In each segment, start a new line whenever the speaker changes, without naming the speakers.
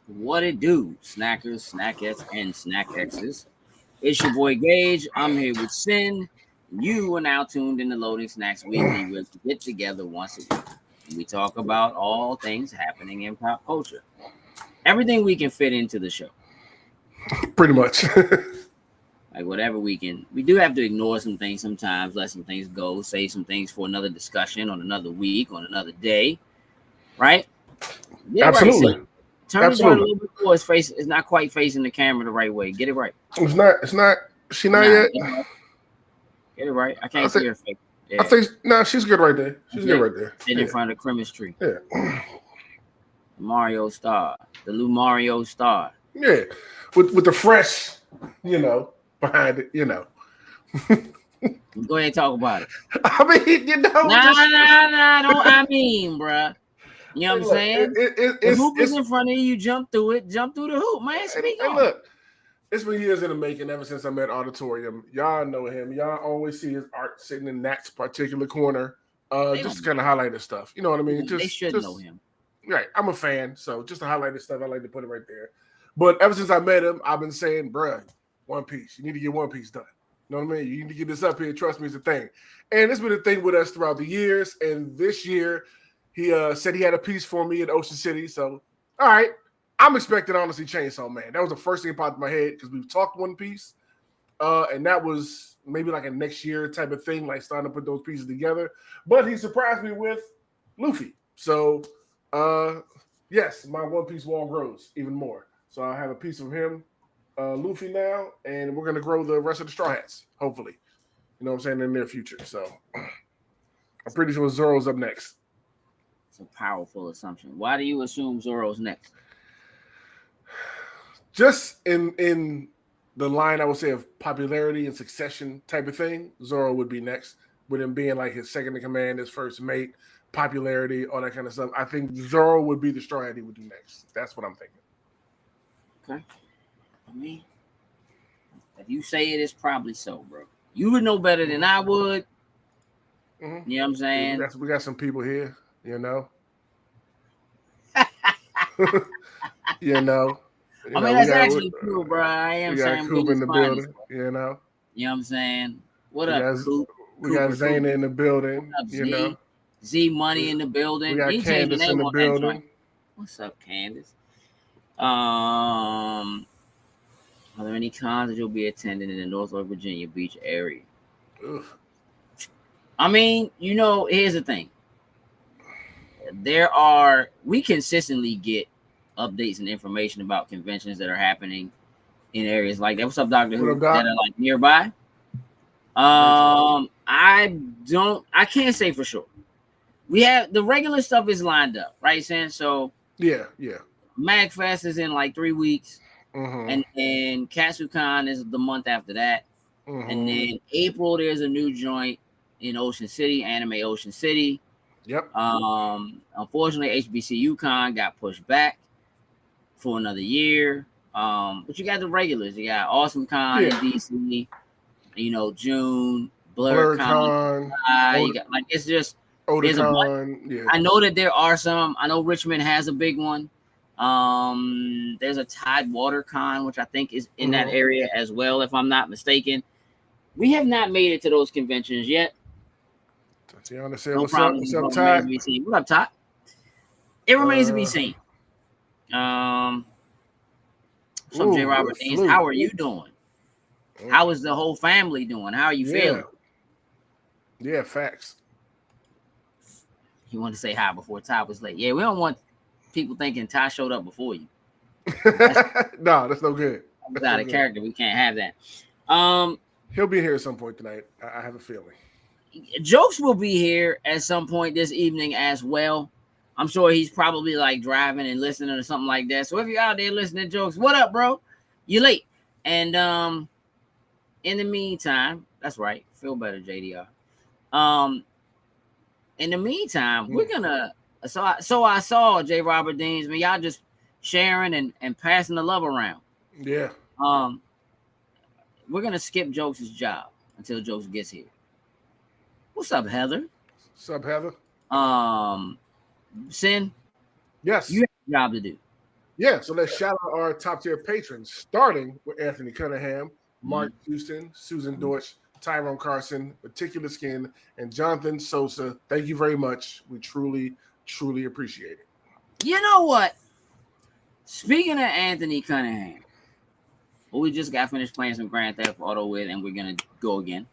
What it do, snackers, snackettes, and snack X's? It's your boy Gage. I'm here with Sin. You are now tuned in to Loading Snacks Weekly, where we get together once a week and we talk about all things happening in pop culture. Everything we can fit into the show.
Pretty much.
Like whatever we can. We do have to ignore some things sometimes, let some things go, save some things for another discussion on another week, on another day. Right? Yeah, right, Sin.
Absolutely.
Turn the joint a
Absolutely.
little bit more. His face is not quite facing the camera the right way. Get it right.
It's not. It's not. She not
Nah,
yet.
get it right. I
I
can't see
think.
her face.
I
Yeah.
think. No, she's good right there. She's good
Okay.
right there.
Sit in front of the Christmas tree.
Yeah.
Mario Star. The new Mario Star.
Yeah. With the fresh, behind it.
Go ahead and talk about it.
I mean,
Nah. Don't bruh. You know what I'm
look,
saying? The
it's
hoop is in front of you. Jump through it. Jump through the hoop, man. Speak on.
look. It's been years in the making ever since I met Auditorium. Y'all know him. Y'all always see his art sitting in that particular corner. Just to kind of highlight his stuff. You know what I mean?
They should know him.
Right. I'm a fan. So just to highlight his stuff, I like to put it right there. But ever since I met him, I've been saying, bruh, One Piece. You need to get One Piece done. You know what I mean? You need to get this up here. Trust me, it's a thing. And it's been a thing with us throughout the years. And this year, he said he had a piece for me in Ocean City. So, all right. I'm expecting, honestly, Chainsaw Man. That was the first thing that popped in my head because we've talked One Piece. And that was maybe like a next year type of thing, like starting to put those pieces together. But he surprised me with Luffy. So, yes, my One Piece wall grows even more. So I have a piece of him, Luffy now, and we're going to grow the rest of the Straw Hats, hopefully. You know what I'm saying, in the near future. So I'm pretty sure Zoro's up next.
It's a powerful assumption. Why do you assume Zoro's next?
Just in the line, I would say, of popularity and succession type of thing, Zoro would be next, with him being like his second in command, his first mate, popularity, all that kind of stuff. I think Zoro would be the Straw Hat he would do next. That's what I'm thinking.
Okay. I mean, if you say it, it's probably so, bro. You would know better than I would.
Mm-hmm.
You know what I'm saying?
We got some people here, you know. you know.
I mean, that's actually true, bro. I am
we got
saying
Coop in the building, you know.
You know what I'm saying? What up, Coop?
We got Zayna in the building,
What up,
you know.
Z Money in the building.
We got Candace in the building.
What's up, Candace? Are there any cons that you'll be attending in the Northwest Virginia Beach area?
Ugh.
I mean, here's the thing. We consistently get updates and information about conventions that are happening in areas like that. What's up, Dr. Who? That are like nearby. I can't say for sure. We have the regular stuff is lined up, right, Sam? So
yeah.
MagFest is in like 3 weeks.
Mm-hmm.
And then KatsuCon is the month after that.
Mm-hmm.
And then April, there's a new joint in Ocean City, Anime Ocean City.
Yep.
Unfortunately, HBCUCon got pushed back for another year. But you got the regulars. You got Awesome Con in DC. June, BlurCon. You got it's just there's a bunch.
Yeah.
I know that there are some. I know Richmond has a big one. There's a Tidewater Con, which I think is in that area as well, if I'm not mistaken. We have not made it to those conventions yet.
Tatiana said, "What's up? What's up, Todd?
What up, Todd? It remains to be seen." What's up, J. Robert Deans? How are you doing? How is the whole family doing? How are you feeling?
Yeah, facts.
You want to say hi before Ty was late? Yeah, we don't want people thinking Ty showed up before you.
No, that's no good.
That's out of character. We can't have that.
He'll be here at some point tonight. I have a feeling.
Jokes will be here at some point this evening as well. I'm sure he's probably like driving and listening or something like that. So if you're out there listening to Jokes, what up, bro? You late. And in the meantime, that's right. Feel better, JDR. In the meantime, we're gonna so I saw J. Robert Deans, man. Y'all just sharing and passing the love around.
Yeah.
We're gonna skip Jokes' job until Jokes gets here. What's up, Heather?
What's up, Heather?
Sin.
Yes.
You have a job to do.
Yeah, so let's shout out our top tier patrons, starting with Anthony Cunningham, Mark Houston, Susan Dortch, Tyrone Carson, Meticulous Skin, and Jonathan Sosa. Thank you very much. We truly, truly appreciate it.
You know what? Speaking of Anthony Cunningham, who we just got finished playing some Grand Theft Auto with, and we're gonna go again.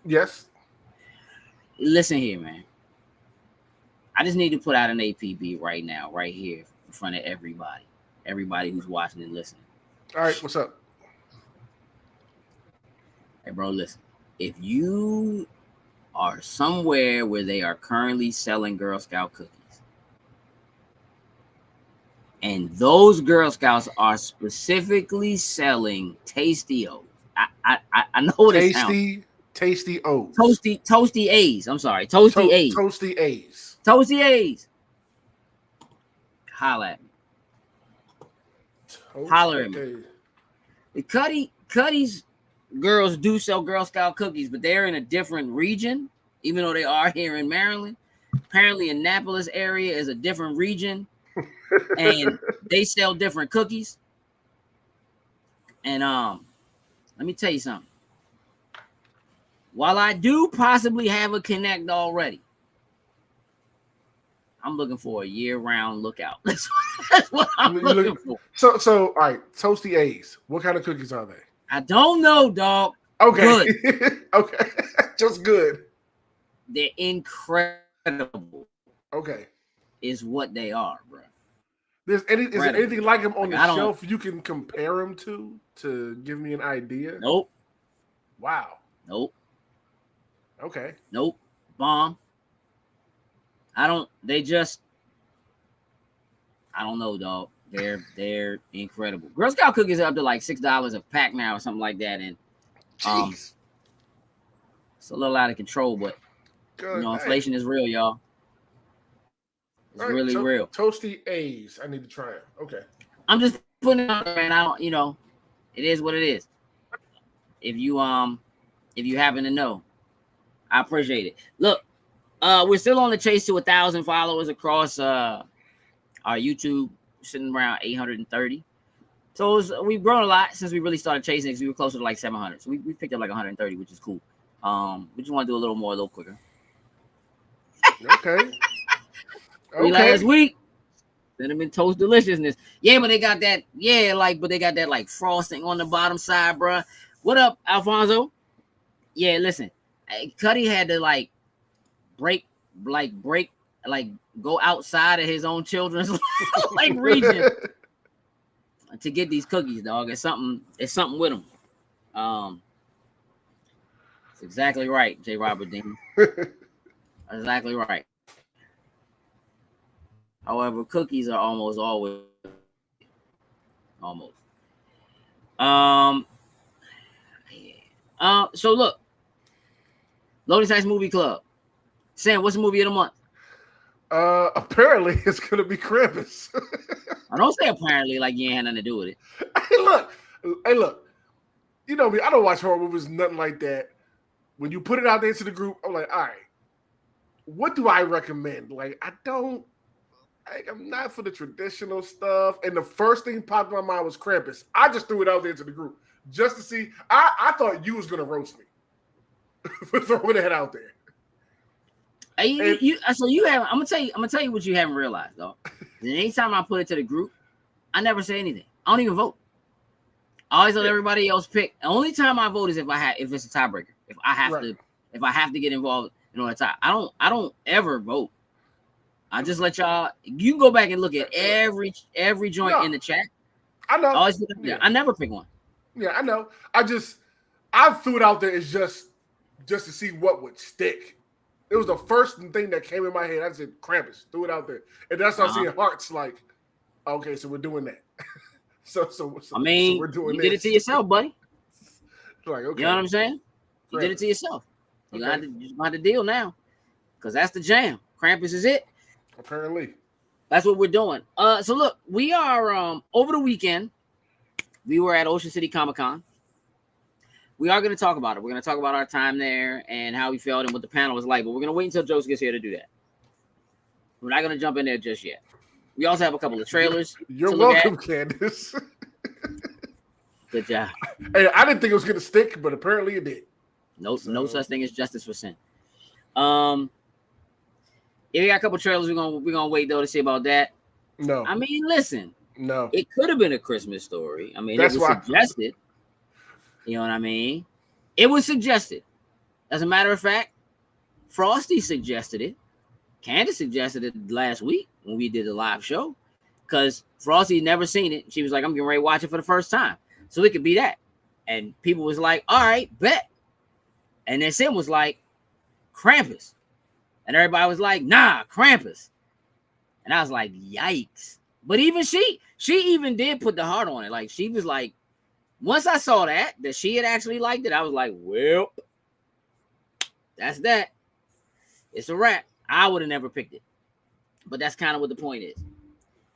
Yes.
Listen here, man. I just need to put out an APB right now, right here, in front of everybody who's watching and listening.
All right, what's up?
Hey, bro, listen. If you are somewhere where they are currently selling Girl Scout cookies, and those Girl Scouts are specifically selling Tasty O's. I know what it sounds.
Tasty O's.
Toasty A's. I'm sorry. Toasty A's.
Toasty A's.
Toasty A's. Holla at me. Holler at me. The Cuddy's girls do sell Girl Scout cookies, but they're in a different region, even though they are here in Maryland. Apparently, Annapolis area is a different region, and they sell different cookies. And let me tell you something. While I do possibly have a connect already, I'm looking for a year-round lookout. That's what I'm looking for.
So, all right, Toasty A's. What kind of cookies are they?
I don't know, dog.
Okay. Good. Okay. Just good.
They're incredible.
Okay.
Is what they are, bro.
Is there anything like them on the shelf you can compare them to give me an idea?
Nope.
Wow.
Nope.
Okay.
Nope. Bomb. I don't know, dog. They're incredible. Girl Scout cookies are up to like $6 a pack now or something like that. And it's a little out of control, but inflation is real, y'all. It's really real.
Toasty A's. I need to try it. Okay.
I'm just putting it out there, man. I don't, it is what it is. If you happen to know, I appreciate it. Look, we're still on the chase to 1,000 followers across our YouTube, sitting around 830. So we've grown a lot since we really started chasing because we were closer to like 700. So we picked up like 130, which is cool. We just want to do a little more, a little quicker.
Okay.
Last week, cinnamon toast deliciousness. Yeah, but they got that. Yeah, but they got that like frosting on the bottom side, bro. What up, Alfonso? Yeah, listen, Cuddy had to go outside of his own children's region to get these cookies, dog. It's something with them. It's exactly right, J. Robert Dean. Exactly right. However, cookies are almost always so look, Loading Sites Movie Club. Sam, what's the movie of the month?
Apparently it's gonna be Krampus.
I don't say apparently like you ain't had nothing to do with it.
Hey, look. You know me, I don't watch horror movies, nothing like that. When you put it out there to the group, I'm like, all right, what do I recommend? I'm not for the traditional stuff. And the first thing popped in my mind was Krampus. I just threw it out there to the group just to see. I thought you was gonna roast me for throwing that out there.
I'm gonna tell you what you haven't realized, though. Anytime I put it to the group, I never say anything. I don't even vote. I always let everybody else pick. The only time I vote is if it's a tiebreaker. If I have to get involved in a tie. I don't ever vote. I just let y'all. You can go back and look at every joint in the chat.
I know.
I never pick one.
Yeah, I know. I threw it out there as just to see what would stick. It was the first thing that came in my head. I said Krampus. Threw it out there, and that's how I see hearts like. Okay, so we're doing that. so we're doing
you did it to yourself, buddy.
Like, okay.
You know what I'm saying? You did it to yourself. You have to deal now, because that's the jam. Krampus is it.
Apparently,
that's what we're doing. So look, we are over the weekend. We were at Ocean City Comic Con. We are going to talk about it. We're going to talk about our time there and how we felt and what the panel was like. But we're going to wait until Joseph gets here to do that. We're not going to jump in there just yet. We also have a couple of trailers.
You're
to look
welcome,
at.
Candace.
Good job.
Hey, I didn't think it was gonna stick, but apparently it did.
No such thing as justice for sin. Yeah, we got a couple trailers. We're gonna wait though to see about that.
No.
I mean, listen.
No.
It could have been a Christmas Story. I mean, it was suggested. You know what I mean? It was suggested. As a matter of fact, Frosty suggested it. Candace suggested it last week when we did the live show. Because Frosty had never seen it. She was like, I'm getting ready to watch it for the first time. So it could be that. And people was like, all right, bet. And then Sim was like, Krampus. And everybody was like, nah, Krampus. And I was like, yikes. But even she even did put the heart on it. Like, she was like, once I saw that she had actually liked it, I was like, well, that's that. It's a wrap. I would have never picked it. But that's kind of what the point is.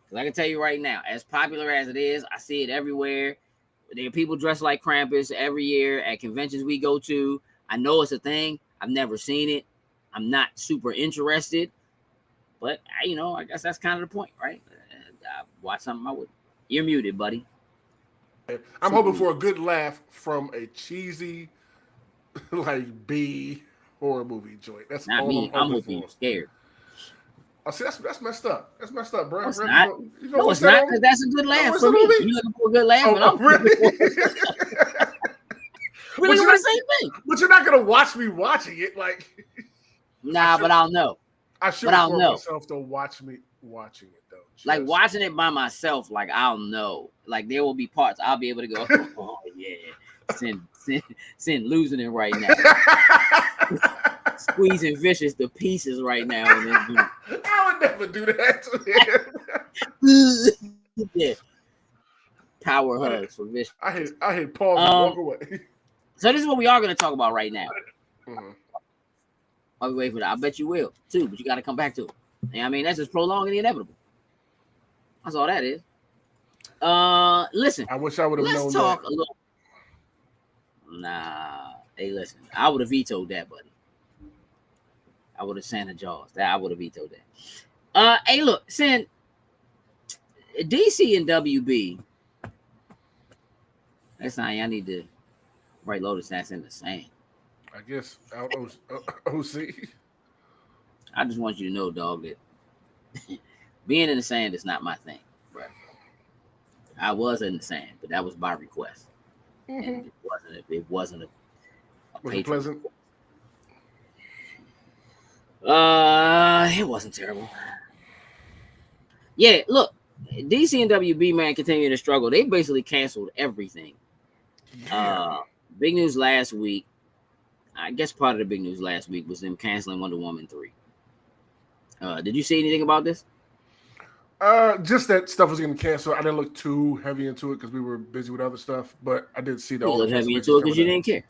Because I can tell you right now, as popular as it is, I see it everywhere. There are people dressed like Krampus every year at conventions we go to. I know it's a thing. I've never seen it. I'm not super interested. But, I guess that's kind of the point, right? I watch something I would. You're muted, buddy.
I'm hoping for a good laugh from a cheesy, like, B horror movie joint. That's
not
all
me. I'm hoping you're scared.
I see, that's messed up. That's messed up, bro.
No, it's not. No, it's not, because that's a good laugh for me. You looking for a good laugh?
Oh, really?
We're looking for the same thing.
But you're not gonna watch me watching it, like.
Nah, but I'll know.
I should force myself to watch me watching it though.
Like watching it by myself, like I'll know. Like there will be parts I'll be able to go, oh yeah, Sin losing it right now. Squeezing Vicious to pieces right now.
I would never do that to him.
Yeah. Power hugs for Vicious.
I hit pause and walk away.
So this is what we are going to talk about right now.
Mm-hmm.
I'll be waiting for that. I bet you will too, but you got to come back to it. You know what I mean, that's just prolonging the inevitable. That's all that is. Listen.
I wish I would have known.
Let's talk a little. Nah, hey, listen. I would have vetoed that, buddy. I would have Santa Jaws. I would have vetoed that. Hey, look, Sin. DC and WB. That's not. I need to write Lotus Snacks in the sand.
I guess out OC.
I just want you to know, dog, that being in the sand is not my thing. Right? I was in the sand, but that was by request. Mm-hmm. And it wasn't a
was it pleasant?
It wasn't terrible. Yeah, look, DC and WB, man, continue to struggle. They basically canceled everything. Yeah. Big news last week. I guess part of the big news last week was them canceling Wonder Woman 3. Did you see anything about this?
Just that stuff was getting canceled. I didn't look too heavy into it because we were busy with other stuff, but I did see that.
You looked heavy into it because you didn't care.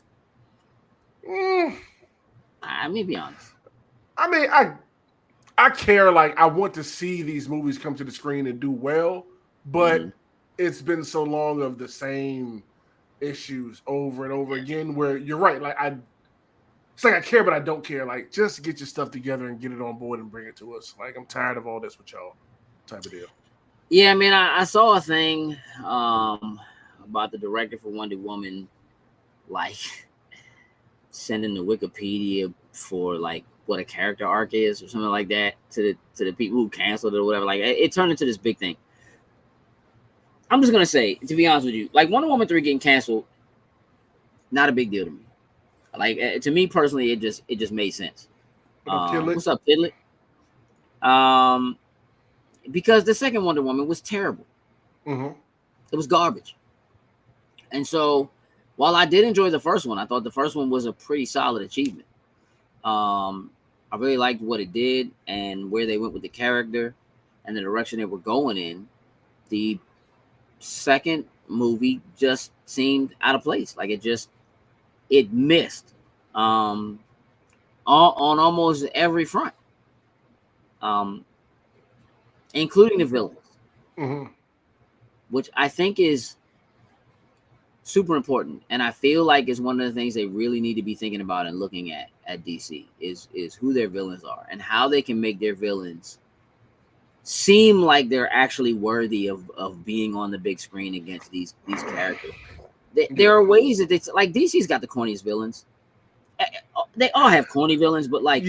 I mean, be honest.
I mean, I care. Like, I want to see these movies come to the screen and do well, but it's been so long of the same issues over and over again. Where you're right. Like it's like I care, but I don't care. Like, just get your stuff together and get it on board and bring it to us. Like, I'm tired of all this with y'all, type of deal.
Yeah, I mean, I saw a thing about the director for Wonder Woman, like sending the Wikipedia for like what a character arc is or something like that to the people who canceled it or whatever. Like, it turned into this big thing. I'm just gonna say, to be honest with you, like Wonder Woman 3 getting canceled, not a big deal to me. Like, to me personally, it just made sense. What's up, Kidlet? Because the second Wonder Woman was terrible. Mm-hmm. It was garbage. And so, while I did enjoy the first one, I thought the first one was a pretty solid achievement. I really liked what it did and where they went with the character and the direction they were going in. The second movie just seemed out of place. Like, it missed on almost every front, including the villains, which I think is super important. And I feel like it's one of the things they really need to be thinking about and looking at DC is who their villains are and how they can make their villains seem like they're actually worthy of being on the big screen against these characters. There are ways that it's like DC's got the corniest villains. They all have corny villains, but like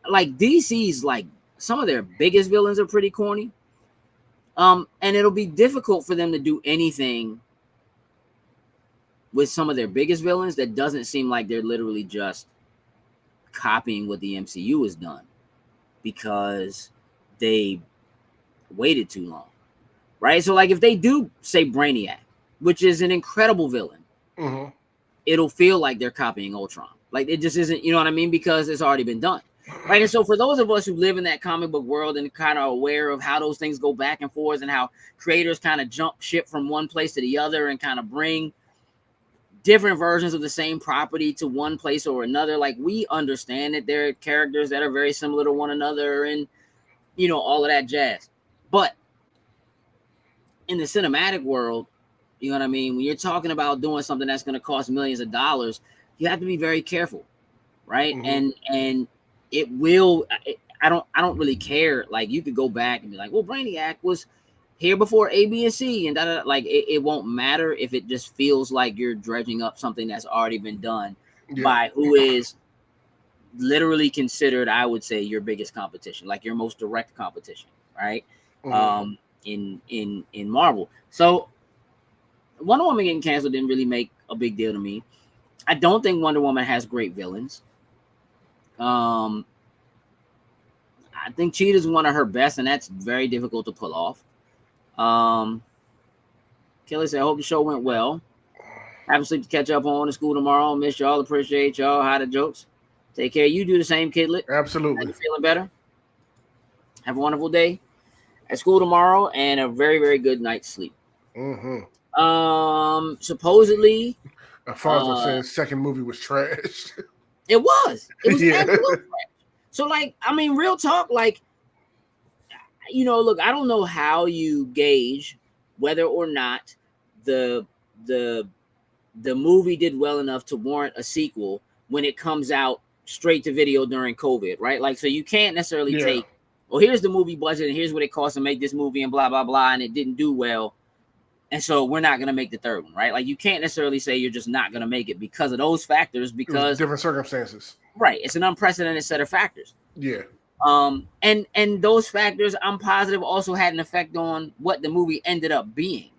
DC's like some of their biggest villains are pretty corny. And it'll be difficult for them to do anything with some of their biggest villains that doesn't seem like they're literally just copying what the MCU has done because they waited too long, right? So like if they do say Brainiac, which is an incredible villain, it'll feel like they're copying Ultron. Like it just isn't, you know what I mean? Because it's already been done, right? And so for those of us who live in that comic book world and kind of aware of how those things go back and forth and how creators kind of jump ship from one place to the other and kind of bring different versions of the same property to one place or another, like we understand that there are characters that are very similar to one another and, you know, all of that jazz. But in the cinematic world, you know what I mean? When you're talking about doing something that's going to cost millions of dollars, you have to be very careful, right? And it will. I don't really care. Like you could go back and be like, well, Brainiac was here before A, B, and C, and like it won't matter if it just feels like you're dredging up something that's already been done by who is literally considered, I would say, your biggest competition, like your most direct competition, right? In Marvel. So Wonder Woman getting canceled didn't really make a big deal to me. I don't think Wonder Woman has great villains. I think Cheetah's one of her best, and that's very difficult to pull off. Kelly said, I hope the show went well. Have a sleep to catch up on in school tomorrow. Miss y'all. Appreciate y'all. How the jokes. Take care. You do the same, Kidlet.
Absolutely.
Are you feeling better? Have a wonderful day at school tomorrow and a very, very good night's sleep. Supposedly,
Alfonso says second movie was trash.
It was absolute trash. So, like, I mean, real talk, like, you know, look, I don't know how you gauge whether or not the movie did well enough to warrant a sequel when it comes out straight to video during COVID, right? Like, so you can't necessarily take, well, here's the movie budget and here's what it costs to make this movie and blah, blah, blah, and it didn't do well. And so we're not going to make the third one, right? Like you can't necessarily say you're just not going to make it because of those factors, because
different circumstances.
Right. It's an unprecedented set of factors.
Yeah.
And those factors, I'm positive, also had an effect on what the movie ended up being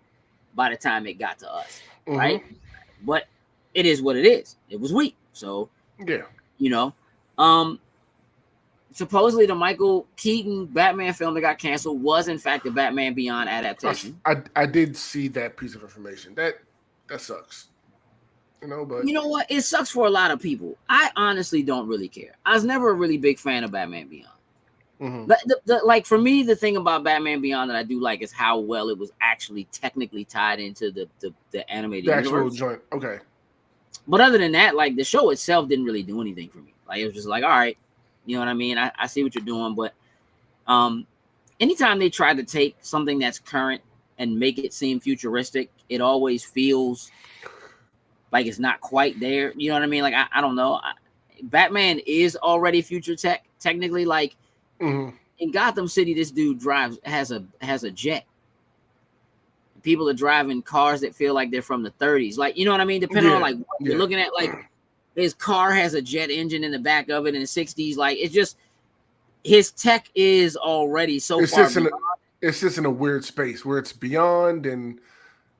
by the time it got to us, right? But it is what it is. It was weak. So,
yeah,
you know, supposedly the Michael Keaton Batman film that got canceled was in fact the Batman Beyond adaptation.
I did see that piece of information. That sucks. You know, but
you know what? It sucks for a lot of people. I honestly don't really care. I was never a really big fan of Batman Beyond. But like for me, the thing about Batman Beyond that I do like is how well it was actually technically tied into the animated universe.
Joint. Okay.
But other than that, like the show itself didn't really do anything for me. Like it was just like, all right, you know what I mean? I see what you're doing, but anytime they try to take something that's current and make it seem futuristic, it always feels like it's not quite there. You know what I mean? Like I don't know. Batman is already future tech, technically. Like in Gotham City, this dude has a jet. People are driving cars that feel like they're from the 30s. Like, you know what I mean? Depending on like what you're looking at, like his car has a jet engine in the back of it in the 60s. Like it's just his tech is already so far beyond.
It's just in a weird space where it's beyond and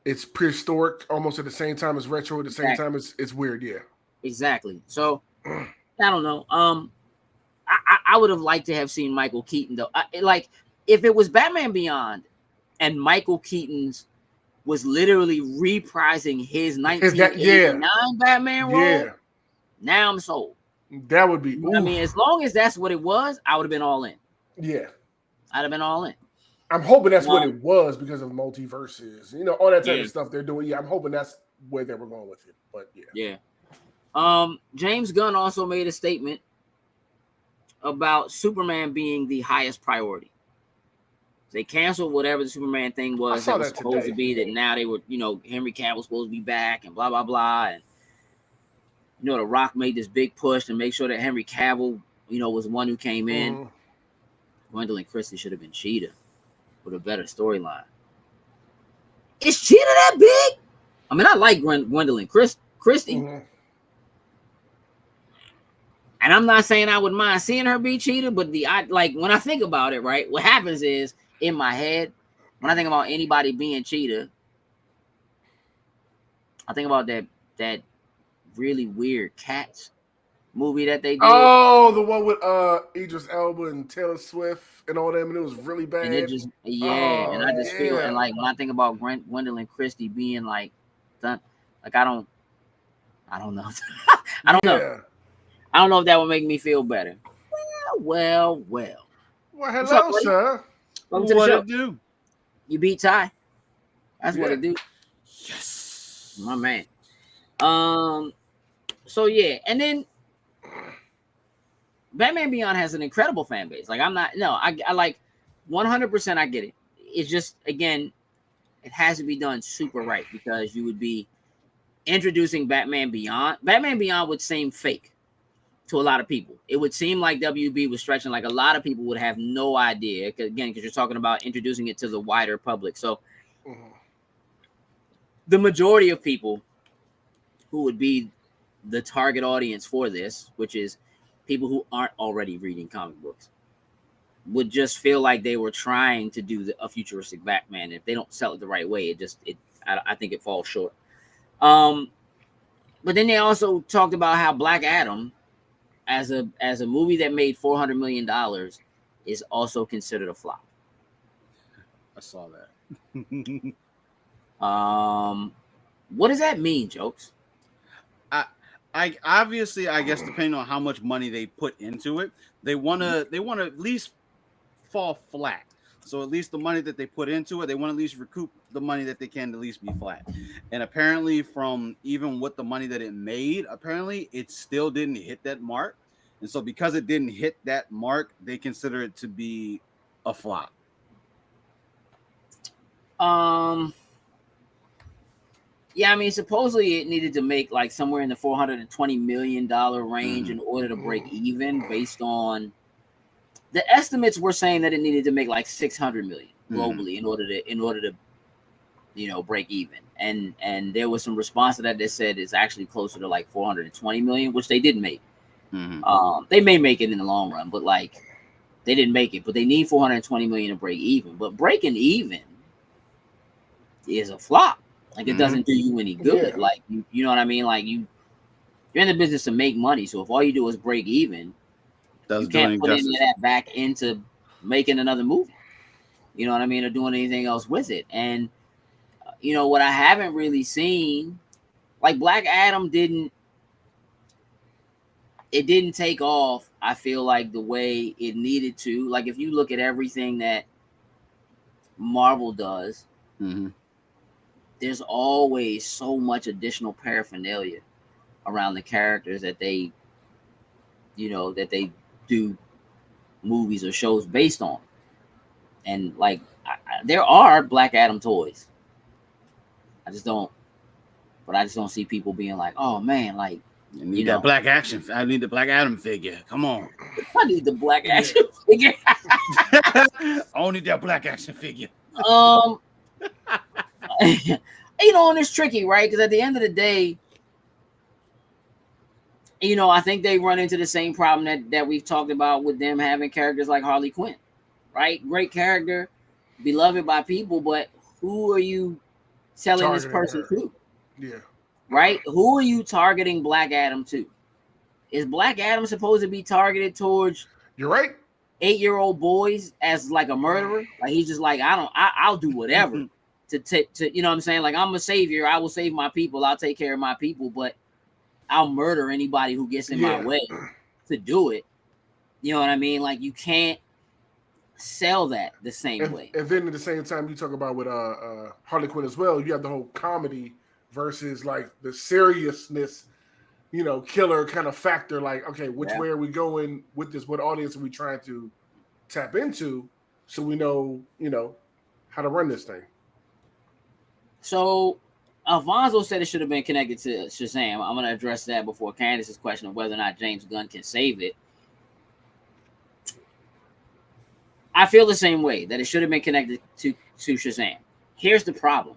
it's prehistoric almost at the same time as retro at the same time. It's weird. Yeah,
exactly. So I don't know. I would have liked to have seen Michael Keaton though. Like if it was Batman Beyond and Michael Keaton's was literally reprising his 1989 Batman role. Now I'm sold.
That would be.
You know I mean, as long as that's what it was, I would have been all in.
Yeah,
I'd have been all in.
I'm hoping that's what it was because of multiverses, you know, all that type of stuff they're doing. Yeah, I'm hoping that's where they were going with it. But yeah.
James Gunn also made a statement about Superman being the highest priority. They canceled whatever the Superman thing was that was supposed to be. That now they were, you know, Henry Cavill supposed to be back and blah blah blah. And you know, The Rock made this big push to make sure that Henry Cavill, you know, was the one who came in. Gwendolyn Christie should have been Cheetah with a better storyline. Is Cheetah that big? I mean, I like Gwendolyn Christie,
Mm-hmm.
and I'm not saying I would mind seeing her be Cheetah, but like when I think about it, right? What happens is in my head when I think about anybody being Cheetah, I think about that really weird Cats movie that they did.
Oh, the one with Idris Elba and Taylor Swift and all them, and it was really
And it
bad.
just, and
Oh
I just feel, and
yeah,
like when I think about Gwendolyn Christie being like, done, like I don't know, I don't know,
yeah.
I don't know if that would make me feel better. Well.
Well,
What's up,
hello,
buddy?
sir.
Welcome to the
What
show.
it do?
You beat Ty. That's what
Yeah.
it do,
Yes.
my man. So yeah, and then Batman Beyond has an incredible fan base. Like I like 100%. I get it. It's just again, it has to be done super right because you would be introducing Batman Beyond. Batman Beyond would seem fake to a lot of people. It would seem like WB was stretching. Like a lot of people would have no idea. Again, because you're talking about introducing it to the wider public. So the majority of people who would be the target audience for this, which is people who aren't already reading comic books, would just feel like they were trying to do a futuristic Batman. If they don't sell it the right way, I think it falls short. But then they also talked about how Black Adam, as a movie that made $400 million, is also considered a flop.
I saw that.
What does that mean, Jokes?
I obviously, I guess, depending on how much money they put into it, they want to at least fall flat. So at least the money that they put into it, they want to at least recoup the money that they can at least be flat. And apparently, from even with the money that it made, apparently it still didn't hit that mark. And so because it didn't hit that mark, they consider it to be a flop.
Yeah, I mean, supposedly it needed to make like somewhere in the $420 million range in order to break even. Based on the estimates, were saying that it needed to make like 600 million globally in order to break even. And there was some response to that that said it's actually closer to like 420 million, which they didn't make. They may make it in the long run, but like they didn't make it. But they need 420 million to break even. But breaking even is a flop. Like it doesn't do you any good.
Yeah.
Like you know what I mean? Like you're in the business to make money. So if all you do is break even, you can't put any of that back into making another movie. You know what I mean? Or doing anything else with it. And what I haven't really seen, like Black Adam didn't take off, I feel like, the way it needed to. Like if you look at everything that Marvel does, there's always so much additional paraphernalia around the characters that they do movies or shows based on. And like there are Black Adam toys. I just don't see people being like, oh man, like
I need that Black Action. I need the Black Adam figure. Come on.
I need the Black Action figure.
I don't need that Black Action figure.
And it's tricky, right? Because at the end of the day, I think they run into the same problem that we've talked about with them having characters like Harley Quinn, right? Great character, beloved by people, but who are you telling this person to?
Yeah.
Right? Who are you targeting Black Adam to? Is Black Adam supposed to be targeted towards?
You're right.
8-year-old boys as like a murderer? Like he's just like, I'll do whatever to you know what I'm saying? Like I'm a savior. I will save my people. I'll take care of my people, but I'll murder anybody who gets in my way to do it. You know what I mean? Like you can't sell that the same way.
And then at the same time, you talk about with Harley Quinn as well. You have the whole comedy versus like the seriousness, killer kind of factor. Like, okay, which way are we going with this? What audience are we trying to tap into? So we know, how to run this thing.
So Alfonso said it should have been connected to Shazam. I'm going to address that before Candace's question of whether or not James Gunn can save it. I feel the same way that it should have been connected to Shazam. Here's the problem.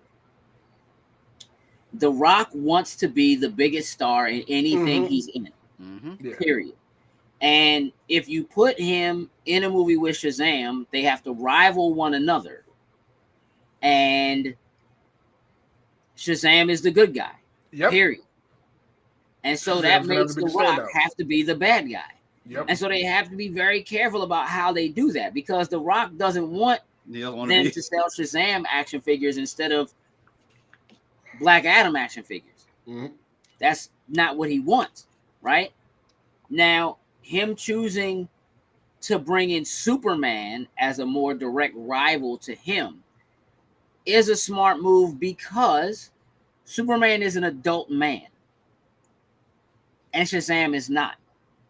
The Rock wants to be the biggest star in anything he's in.
Mm-hmm.
Period. And if you put him in a movie with Shazam, they have to rival one another. And Shazam is the good guy.
Yep.
Period. And so
Shazam's
that
gonna have
makes
to be
The
the
Rock
standout.
have to be the bad guy.
Yep.
And so they have to be very careful about how they do that, because The Rock doesn't want them to sell Shazam action figures instead of Black Adam action figures.
Mhm.
That's not what he wants, right? Now, him choosing to bring in Superman as a more direct rival to him is a smart move, because Superman is an adult man and Shazam is not.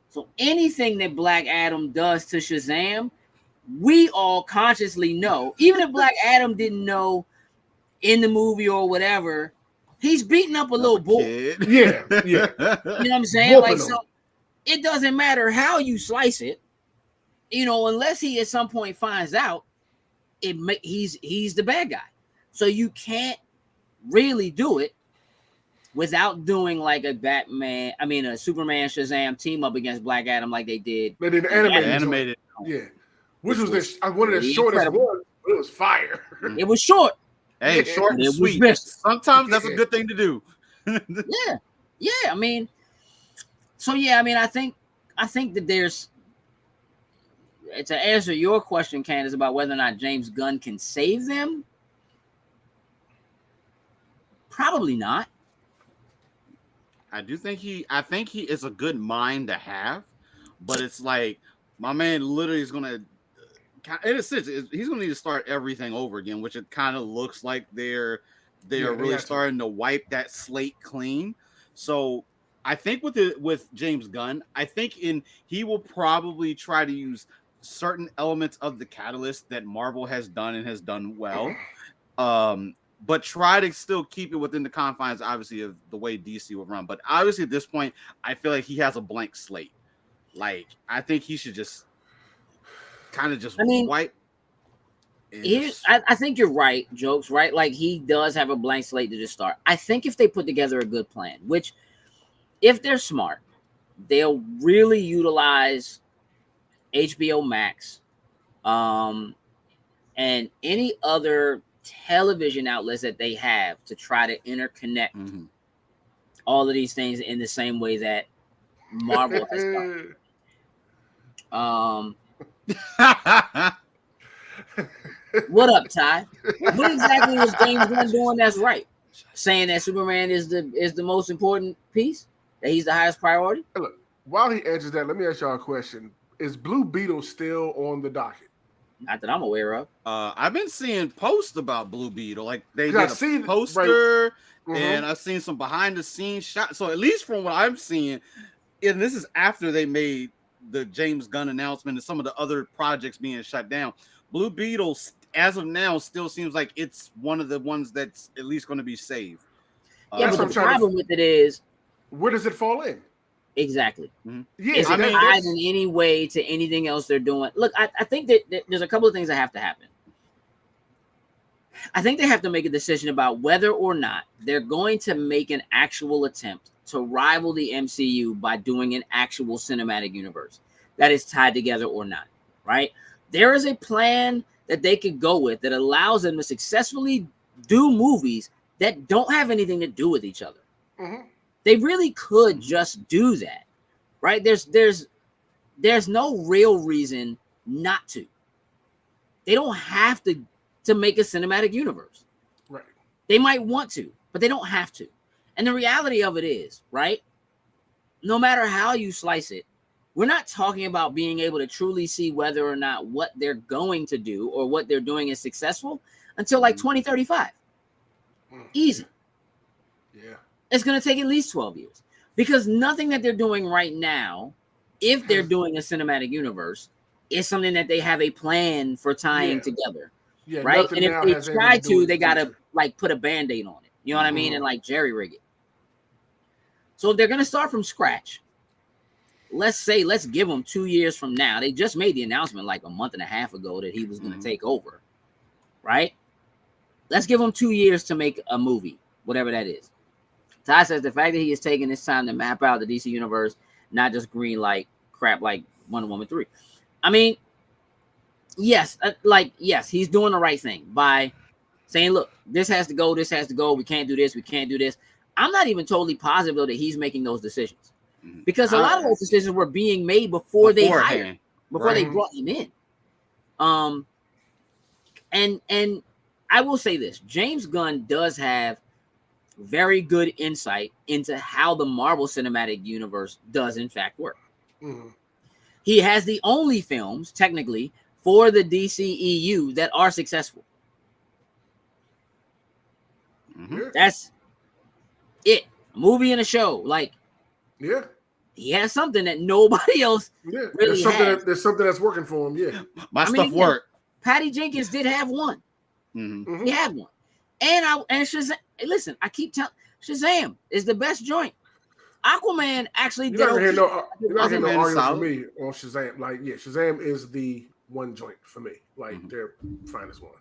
So anything that Black Adam does to Shazam, we all consciously know, even if Black Adam didn't know in the movie or whatever, he's beating up a little boy.
Yeah.
You know what I'm saying?
Whooping
Like,
him.
so it doesn't matter how you slice it, you know, unless he at some point finds out he's the bad guy. So you can't really do it without doing like a Superman Shazam team up against Black Adam like they did.
They did
Animated.
Yeah. Which was one of the shortest
incredible.
ones, but it was fire.
It was short.
Hey, short and
It was
sweet.
best.
Sometimes that's a good thing to do.
Yeah. I mean, I think that there's, to answer your question, Candace, about whether or not James Gunn can save them, probably not.
I think he is a good mind to have, but it's like my man literally is gonna, in a sense, he's gonna need to start everything over again, which it kind of looks like they're really starting to wipe that slate clean. So I think with James Gunn, I think he will probably try to use certain elements of the Catalyst that Marvel has done and has done well. But try to still keep it within the confines, obviously, of the way DC would run. But obviously, at this point, I feel like he has a blank slate. Like, I think he should just kind of just wipe.
I think you're right, Jokes, right? Like, he does have a blank slate to just start. I think if they put together a good plan, which, if they're smart, they'll really utilize HBO Max and any other television outlets that they have to try to interconnect all of these things in the same way that Marvel has done. What up, Ty? What exactly was James Gunn doing that's right? Saying that Superman is the most important piece, that he's the highest priority?
Look, while he answers that, let me ask y'all a question. Is Blue Beetle still on the docket?
Not that I'm aware of.
I've been seeing posts about Blue Beetle. Like, they
I
did
see
a poster,
right.
and I've seen some behind the scenes shots. So at least from what I'm seeing, and this is after they made the James Gunn announcement and some of the other projects being shut down, Blue Beetle, as of now, still seems like it's one of the ones that's at least going to be saved.
Yeah, but the problem with it is,
where does it fall in?
Exactly.
Yeah,
is it tied in any way to anything else they're doing? Look, I think that there's a couple of things that have to happen. I think they have to make a decision about whether or not they're going to make an actual attempt to rival the MCU by doing an actual cinematic universe that is tied together or not, right? There is a plan that they could go with that allows them to successfully do movies that don't have anything to do with each other. They really could just do that, right? There's no real reason not to. They don't have to make a cinematic universe.
Right.
They might want to, but they don't have to. And the reality of it is, right? No matter how you slice it, we're not talking about being able to truly see whether or not what they're going to do or what they're doing is successful until like 2035. Easy.
Yeah.
It's going to take at least 12 years, because nothing that they're doing right now, if they're doing a cinematic universe, is something that they have a plan for tying together. Yeah, right. And if they try to, they got to like put a Band-Aid on it. You know what I mean? And like jerry rig it. So if they're going to start from scratch, let's give him 2 years from now. They just made the announcement like a month and a half ago that he was going to take over, right? Let's give him 2 years to make a movie, whatever that is. Ty says the fact that he is taking this time to map out the DC universe, not just green light crap like Wonder Woman 3. I mean, yes, he's doing the right thing by saying, look, this has to go, we can't do this, we can't do this. I'm not even totally positive though that he's making those decisions, because a lot of those decisions were being made before they brought him in. And I will say this, James Gunn does have very good insight into how the Marvel Cinematic Universe does in fact work. He has the only films technically for the DCEU that are successful. That's it. A movie and a show. Like, he has something that nobody else really has.
There's something that's working for him. Yeah,
my stuff worked.
Patty Jenkins did have one. He had one. And Shazam. Listen, I keep telling Shazam is the best joint. Aquaman actually did.
You're not gonna hear no argument for me on Shazam. Like, yeah, Shazam is the one joint for me. Like, they're finest one.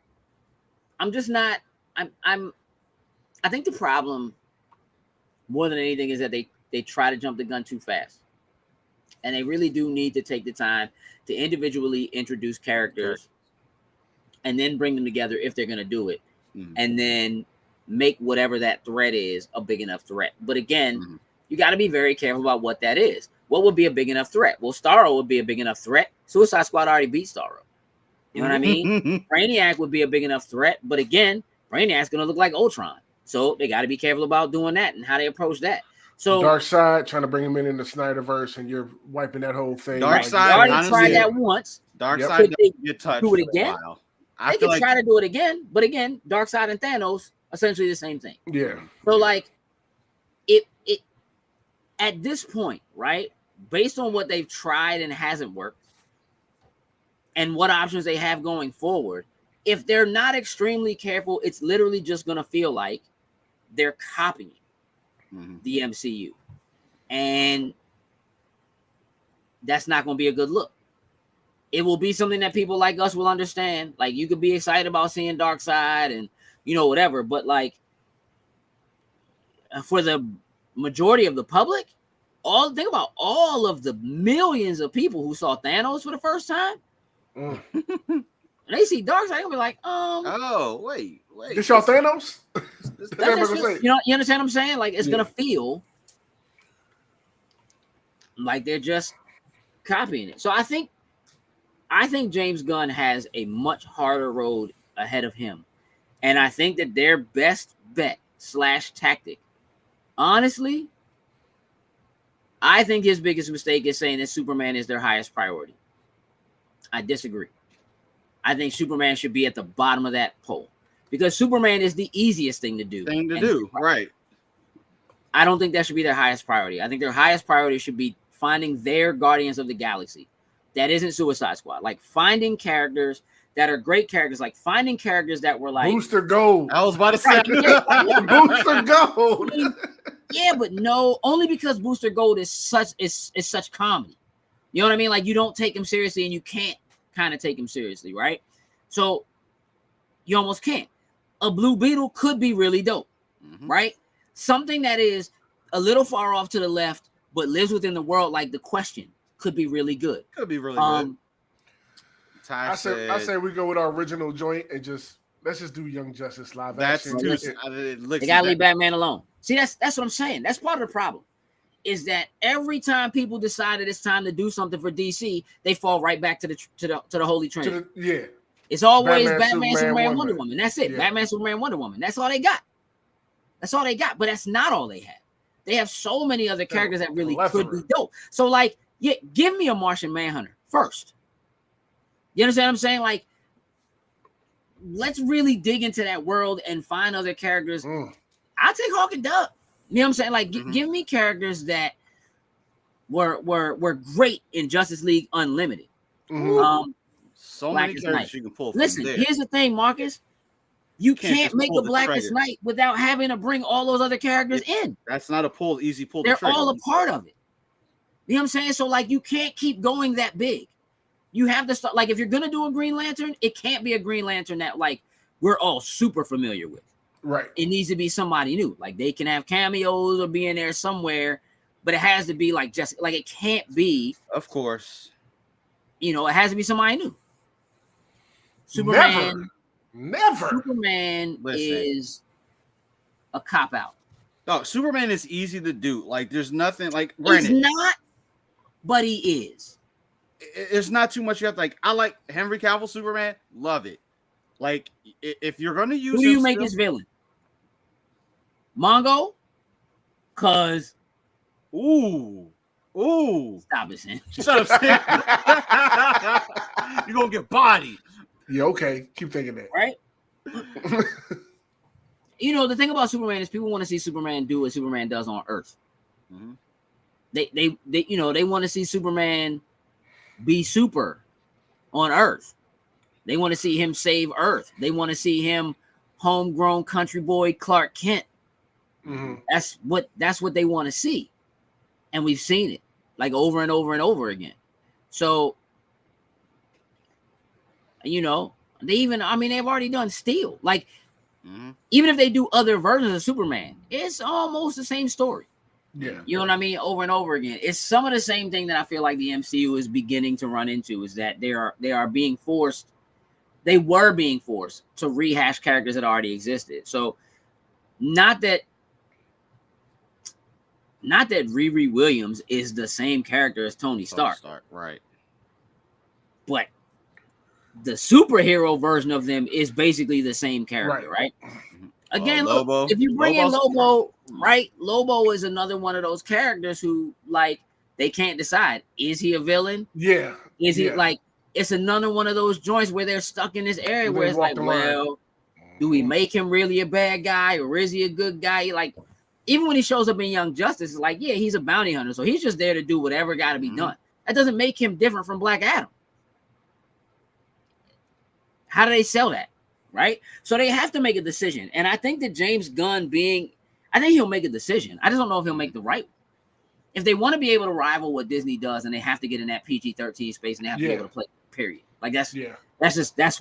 I'm just not. I think the problem more than anything is that they try to jump the gun too fast, and they really do need to take the time to individually introduce characters and then bring them together if they're going to do it, and then make whatever that threat is a big enough threat. But again, you got to be very careful about what that is. What would be a big enough threat? Well, Starro would be a big enough threat. Suicide Squad already beat Starro. You know what I mean? Brainiac would be a big enough threat, but again, Brainiac's going to look like Ultron. So they got to be careful about doing that and how they approach that. So
Darkseid, trying to bring him in the Snyderverse, and you're wiping that whole thing.
Darkseid
already tried that once.
Darkseid get touched.
Do it again. They could try to do it again, but again, Darkseid and Thanos essentially the same thing.
Yeah.
So like, it at this point, right? Based on what they've tried and hasn't worked, and what options they have going forward, if they're not extremely careful, it's literally just gonna feel like they're copying the MCU, and that's not gonna be a good look. It will be something that people like us will understand. Like, you could be excited about seeing Darkseid and whatever, but like, for the majority of the public, think about all of the millions of people who saw Thanos for the first time. And they see Darkseid, they're gonna be like,
oh, wait.
This y'all Thanos?
You understand what I'm saying? Like, it's gonna feel like they're just copying it. So I think James Gunn has a much harder road ahead of him. And I think that their best bet / tactic, honestly, I think his biggest mistake is saying that Superman is their highest priority. I disagree. I think Superman should be at the bottom of that poll, because Superman is the easiest thing to do.
Right.
I don't think that should be their highest priority. I think their highest priority should be finding their Guardians of the Galaxy. That isn't Suicide Squad. Like, finding characters that are great characters, like finding characters that were like
Booster Gold.
I was about to say
Booster Gold.
Yeah, but no, only because Booster Gold is such comedy. You know what I mean? Like, you don't take him seriously, and you can't kind of take him seriously, right? So you almost can't. A Blue Beetle could be really dope, right? Something that is a little far off to the left, but lives within the world, like The Question, could be really good.
Could be really good.
I say we go with our original joint and let's just do Young Justice live action.
They gotta leave Batman alone. See, that's what I'm saying. That's part of the problem. Is that every time people decided it's time to do something for DC, they fall right back to the Holy Trinity. It's always Batman, Superman, Wonder Woman. That's it. Yeah. Batman, Superman, Wonder Woman. That's all they got. But that's not all they have. They have so many other characters that really could be dope. So, like, give me a Martian Manhunter first. You understand what I'm saying? Like, let's really dig into that world and find other characters. I'll take Hawk and Dove. You know what I'm saying? Like, give me characters that were great in Justice League Unlimited.
So many characters you can pull from
Listen,
there.
Here's the thing, Marcus. You can't make the Blackest Night without having to bring all those other characters in.
That's not a easy pull.
They're all a part of it. You know what I'm saying? So like, you can't keep going that big. You have to start, like, if you're gonna do a Green Lantern, it can't be a Green Lantern that like we're all super familiar with.
Right.
It needs to be somebody new. Like, they can have cameos or be in there somewhere, but it has to be like just like, it can't be.
Of course.
You know, it has to be somebody new. Superman.
Never.
Superman is a cop out.
Oh, Superman is easy to do. Like, there's nothing like.
He's not, but he is.
It's not too much. You have to like. I like Henry Cavill Superman. Love it. Like, if you're gonna use,
who do you make his villain? Mongo, cause
ooh,
stop it, Sam.
Shut up, Sam. You're gonna get bodied.
Yeah, okay. Keep thinking that.
Right? You know, the thing about Superman is people want to see Superman do what Superman does on Earth.
Mm-hmm.
They you know, they want to see Superman be super on Earth. They want to see him save Earth. They want to see him homegrown country boy Clark Kent.
Mm-hmm.
That's what they want to see. And we've seen it like over and over and over again. So, you know, they've already done Steel. Like, even if they do other versions of Superman, it's almost the same story.
Yeah.
You know what I mean? Over and over again. It's some of the same thing that I feel like the MCU is beginning to run into, is that they were being forced to rehash characters that already existed. So not that Riri Williams is the same character as Tony Stark.
Right.
But the superhero version of them is basically the same character, right? Again,
Lobo.
Look, if you bring in Lobo, right? Lobo is another one of those characters who, like, they can't decide. Is he a villain?
Yeah.
Is he like, it's another one of those joints where they're stuck in this area where it's like, well, do we make him really a bad guy or is he a good guy? Like, even when he shows up in Young Justice, it's like, yeah, he's a bounty hunter. So he's just there to do whatever got to be done. That doesn't make him different from Black Adam. How do they sell that? Right? So they have to make a decision. And I think that James Gunn I think he'll make a decision. I just don't know if he'll make the right one. If they want to be able to rival what Disney does, and they have to get in that PG-13 space and they have to be able to play, period. Like, that's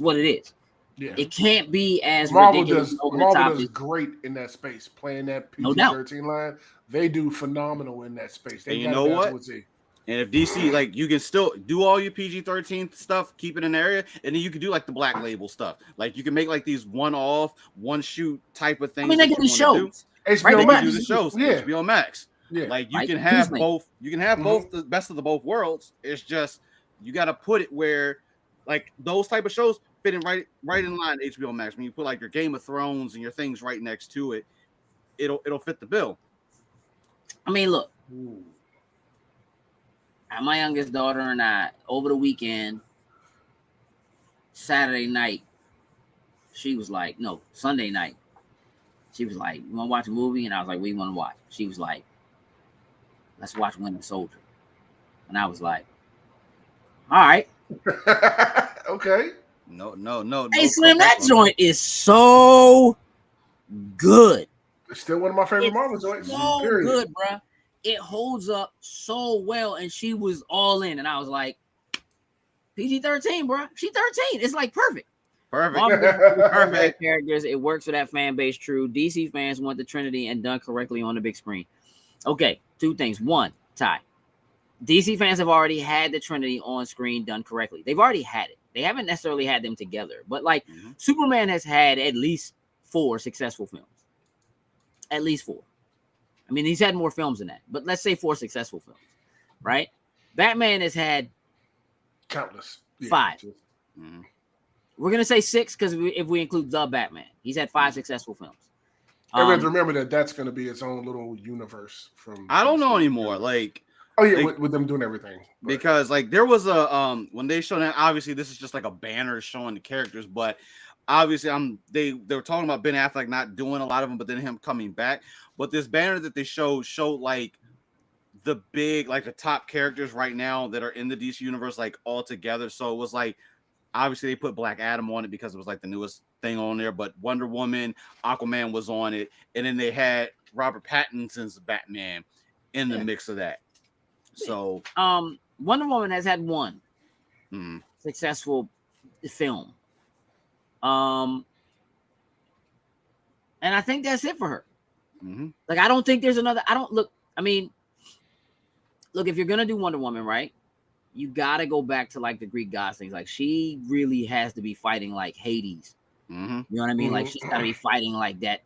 what it is.
Yeah.
It can't be as
Marvel
ridiculous.
Marvel does great in that space, playing that PG-13 line. They do phenomenal in that space.
And you know what? And if DC, like, you can still do all your PG-13 stuff, keep it in the area, and then you can do like the Black Label stuff. Like, you can make like these one-off, one-shoot type of things.
I mean, they can do shows.
HBO Max.
Do the shows.
Yeah.
HBO Max. Yeah. Like, you can have both. You can have both, the best of the both worlds. It's just you got to put it where, like, those type of shows fit in right in line HBO Max. When you put like your Game of Thrones and your things right next to it, it'll fit the bill.
I mean, look. My youngest daughter and I, over the weekend, Saturday night, Sunday night, she was like, you want to watch a movie? And I was like, what do you want to watch? She was like, let's watch Winter Soldier. And I was like, all right.
Okay.
No.
Hey, Slim, that joint is so good.
It's still one of my favorite Marvel joints.
So good, bro. It holds up so well, and she was all in, and I was like, PG-13, bro. She's 13. It's like perfect. Perfect characters. It works for that fan base. True. DC fans want the Trinity and done correctly on the big screen. Okay, two things. One, Ty. DC fans have already had the Trinity on screen done correctly. They've already had it. They haven't necessarily had them together, but like Superman has had at least 4 successful films. At least 4. I mean, he's had more films than that, but let's say 4 successful films, right? Batman has had
countless.
5. We're gonna say 6 because if we include the Batman, he's had 5 successful films.
We have to remember that that's going to be its own little universe. I
don't know anymore. Like,
with them doing everything,
because like there was a when they showed that, obviously this is just like a banner showing the characters, but obviously they were talking about Ben Affleck not doing a lot of them, but then him coming back. But this banner that they showed like the big, like the top characters right now that are in the DC universe, like all together. So it was like, obviously they put Black Adam on it because it was like the newest thing on there, but Wonder Woman, Aquaman was on it. And then they had Robert Pattinson's Batman in the mix of that. So,
Wonder Woman has had one
mhm.
successful film. And I think that's it for her.
Mhm.
Like, I don't think there's another. I don't look. I mean, look, if you're gonna do Wonder Woman, right, you gotta go back to like the Greek gods things. Like, she really has to be fighting like Hades.
Mhm.
You know what I mean? Like,
Mhm.
she's got to be fighting like that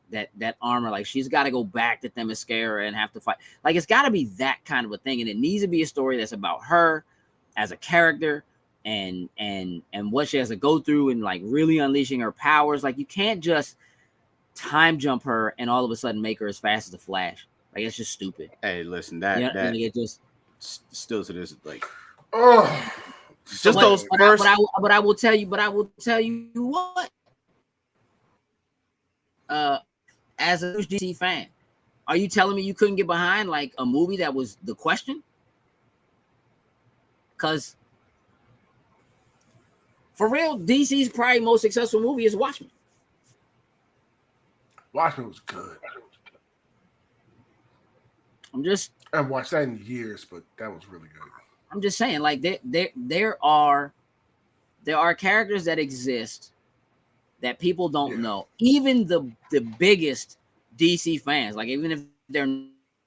armor. Like, she's got to go back to Themyscira and have to fight. Like, it's got to be that kind of a thing, and it needs to be a story that's about her as a character and what she has to go through and like really unleashing her powers. Like, you can't just time jump her and all of a sudden make her as fast as the Flash. Like, it's just stupid.
Hey, listen,
Yeah,
that
like, it just.
still to this, like,
Oh,
just those first.
But I will tell you. But I will tell you what. As a huge DC fan, are you telling me you couldn't get behind like a movie that was The Question? Because for real, DC's probably most successful movie is Watchmen.
Watchmen was good. I haven't watched that in years, but that was really good.
I'm just saying, like there are characters that exist that people don't know. Even the biggest DC fans, like even if they're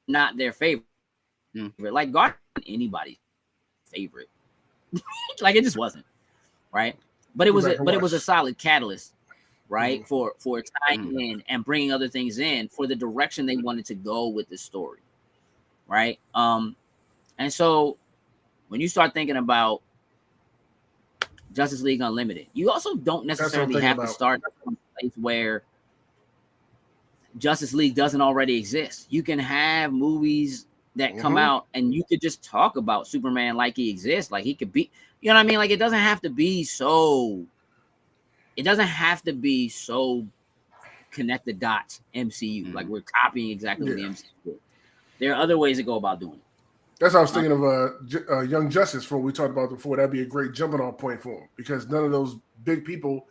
not their favorite, like God, anybody's favorite. Like, it just wasn't, right? But it was a solid catalyst, right? For tying in and bringing other things in for the direction they wanted to go with the story, right? And so when you start thinking about Justice League Unlimited, you also don't necessarily have to start from a place where Justice League doesn't already exist. You can have movies that come out and you could just talk about Superman like he exists, like he could be, you know what I mean? Like, it doesn't have to be so connect the dots MCU. Like, we're copying exactly what the MCU did. There are other ways to go about doing it.
That's what I was thinking of Young Justice from what we talked about before. That'd be a great jumping off point for him because none of those big people,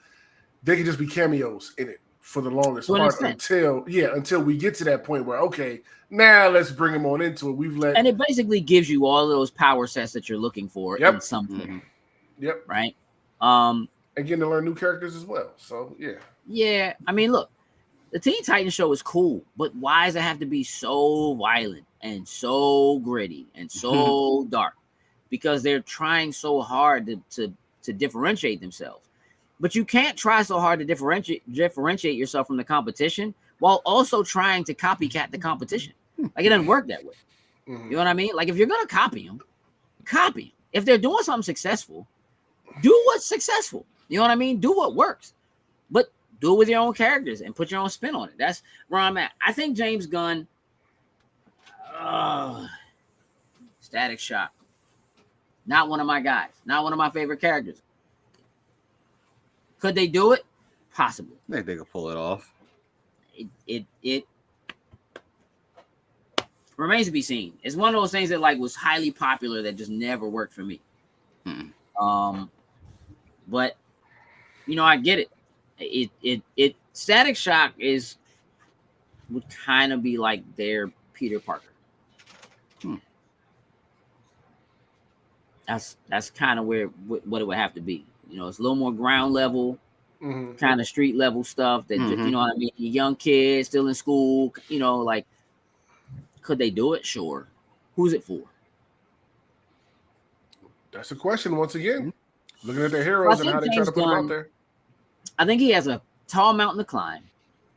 they could just be cameos in it for the longest part until we get to that point where, okay, now let's bring them on into it.
And it basically gives you all those power sets that you're looking for in something.
Yep.
Right.
And getting to learn new characters as well. So yeah.
Yeah. I mean, look, the Teen Titans show is cool, but why does it have to be so violent and so gritty and so dark? Because they're trying so hard to differentiate themselves. But you can't try so hard to differentiate yourself from the competition while also trying to copycat the competition. Like, it doesn't work that way. You know what I mean? Like, if you're gonna copy them. If they're doing something successful, do what's successful. You know what I mean? Do what works. But do it with your own characters and put your own spin on it. That's where I'm at. I think James Gunn, Static Shock, not one of my guys, not one of my favorite characters. Could they do it? Possibly.
I think they could pull it off.
It remains to be seen. It's one of those things that like was highly popular that just never worked for me. But you know, I get it. It Static Shock would kind of be like their Peter Parker. That's kind of what it would have to be. You know, it's a little more ground level, kind of street level stuff that you know what I mean. Young kids still in school. You know, like, could they do it? Sure. Who's it for?
That's the question once again. Looking at their heroes and how they try to put them out there.
I think he has a tall mountain to climb.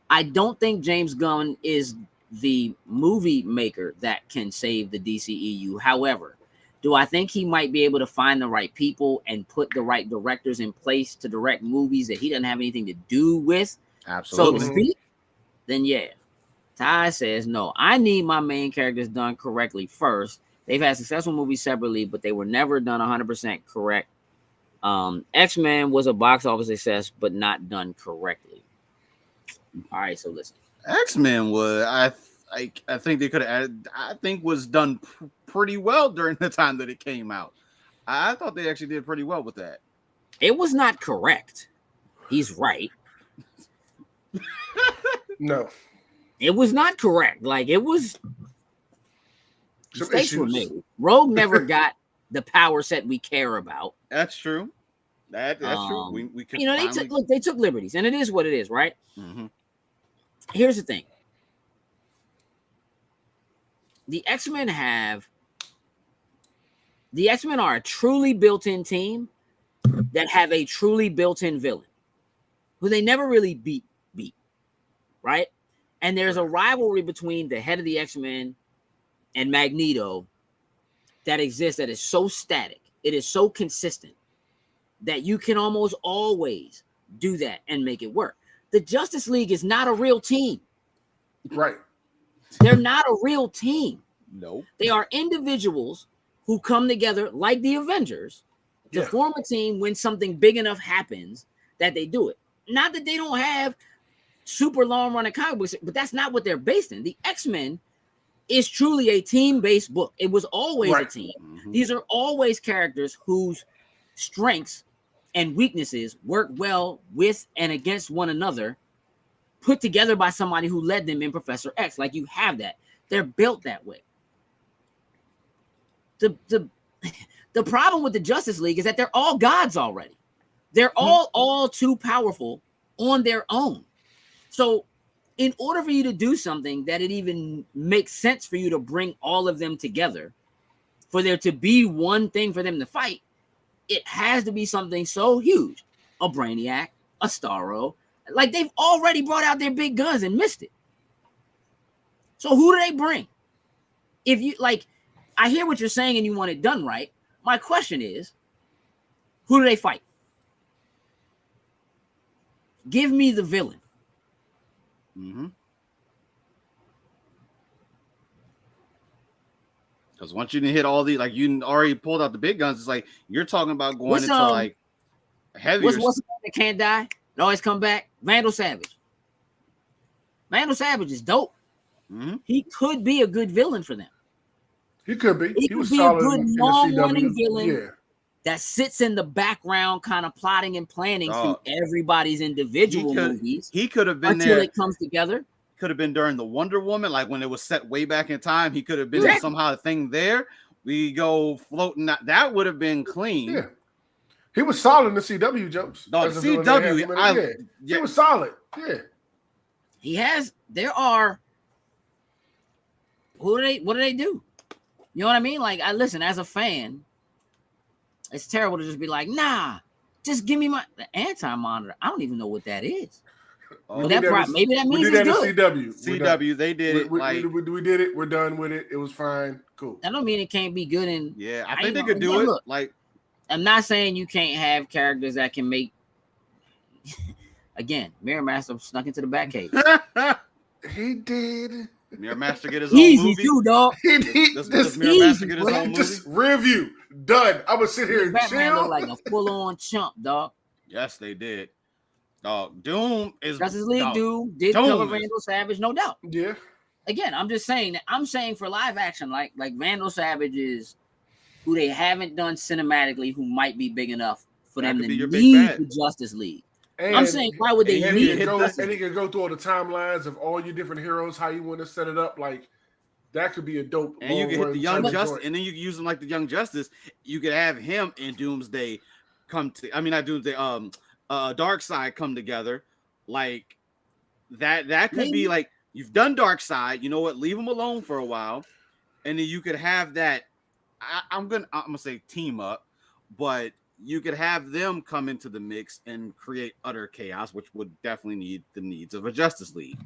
I don't think James Gunn is the movie maker that can save the DCEU. However, do I think he might be able to find the right people and put the right directors in place to direct movies that he doesn't have anything to do with?
Absolutely.
So to speak, then yeah. Ty says, no, I need my main characters done correctly first. They've had successful movies separately, but they were never done 100% correct. X-Men was a box office success, but not done correctly. All right, so listen.
X-Men was, I think they could have added, I think was done pretty well during the time that it came out. I thought they actually did pretty well with that.
It was not correct. He's right.
No.
It was not correct. Like, it was Mistakes were
issues.
made. Rogue never got the power set we care about.
That's true. That's true. We could
they took liberties, and it is what it is, right?
Mm-hmm.
Here's the thing: the X-Men are a truly built-in team that have a truly built-in villain who they never really beat, right? And there's a rivalry between the head of the X-Men and Magneto that exists that is so static. It is so consistent that you can almost always do that and make it work. The Justice League is not a real team.
Right.
They're not a real team.
Nope.
They are individuals who come together like the Avengers to form a team when something big enough happens that they do it. Not that they don't have super long running comic books, but that's not what they're based in. The X-Men is truly a team-based book. It was always a team.
Mm-hmm.
These are always characters whose strengths and weaknesses work well with and against one another, put together by somebody who led them in Professor X. Like, you have that. They're built that way. The problem with the Justice League is that they're all gods already. They're all too powerful on their own. So in order for you to do something that it even makes sense for you to bring all of them together, for there to be one thing for them to fight, it has to be something so huge. A Brainiac, a Starro. Like, they've already brought out their big guns and missed it. So who do they bring? If you like, I hear what you're saying and you want it done right. My question is, who do they fight? Give me the villain.
Mm-hmm. Because once you hit all the, like, you already pulled out the big guns, it's like you're talking about going into like heavier.
What's the one that can't die? It always come back? Vandal Savage. Vandal Savage is dope.
Mm-hmm.
He could be a good villain for them.
He could be.
He
He was
could be a
solid
good
in the
long-running
CW.
villain.
Yeah.
That sits in the background, kind of plotting and planning through everybody's individual movies.
He could have been
until
there.
It comes together.
Could have been during the Wonder Woman, like when it was set way back in time. He could have been somehow a thing there. We go floating. That would have been clean.
Yeah. He was solid in the CW jokes.
No, the CW,
he was solid. Yeah.
He has. There are. What do they do? You know what I mean? Like, I listen as a fan. It's terrible to just be like, nah, just give me the anti-monitor. I don't even know what that is. Maybe that means
we did
it's
that
good.
in
CW, they did it.
We did it. We're done with it. It was fine. Cool.
That don't mean it can't be good. And
I think they could do it.
Look,
like,
I'm not saying you can't have characters that can make. Again, Mirror Master snuck into the Batcave.
He did.
Mirror Master get his own
Easy
movie.
too, dog.
Does Mirror Master get his own movie?
Just review. Done. I'm gonna sit here and
Batman
chill.
look like a full-on chump, dog.
Yes, they did. Dog, Doom is
Justice League.
Doom
Did cover Vandal Savage, no doubt.
Yeah.
Again, I'm just saying that I'm saying for live action, like Vandal Savage is who they haven't done cinematically, who might be big enough for them to need the Justice League.
And,
I'm saying, why would they need it?
And he can go through all the timelines of all your different heroes, how you want to set it up. Like, that could be a dope.
And you can hit the Young Justice, and then you can use him like the Young Justice. You could have him and Doomsday not Doomsday, Darkseid come together. Like, that could be like, you've done Darkseid, you know what? Leave him alone for a while. And then you could have that. I'm gonna say team up, but you could have them come into the mix and create utter chaos, which would definitely need the needs of a Justice League.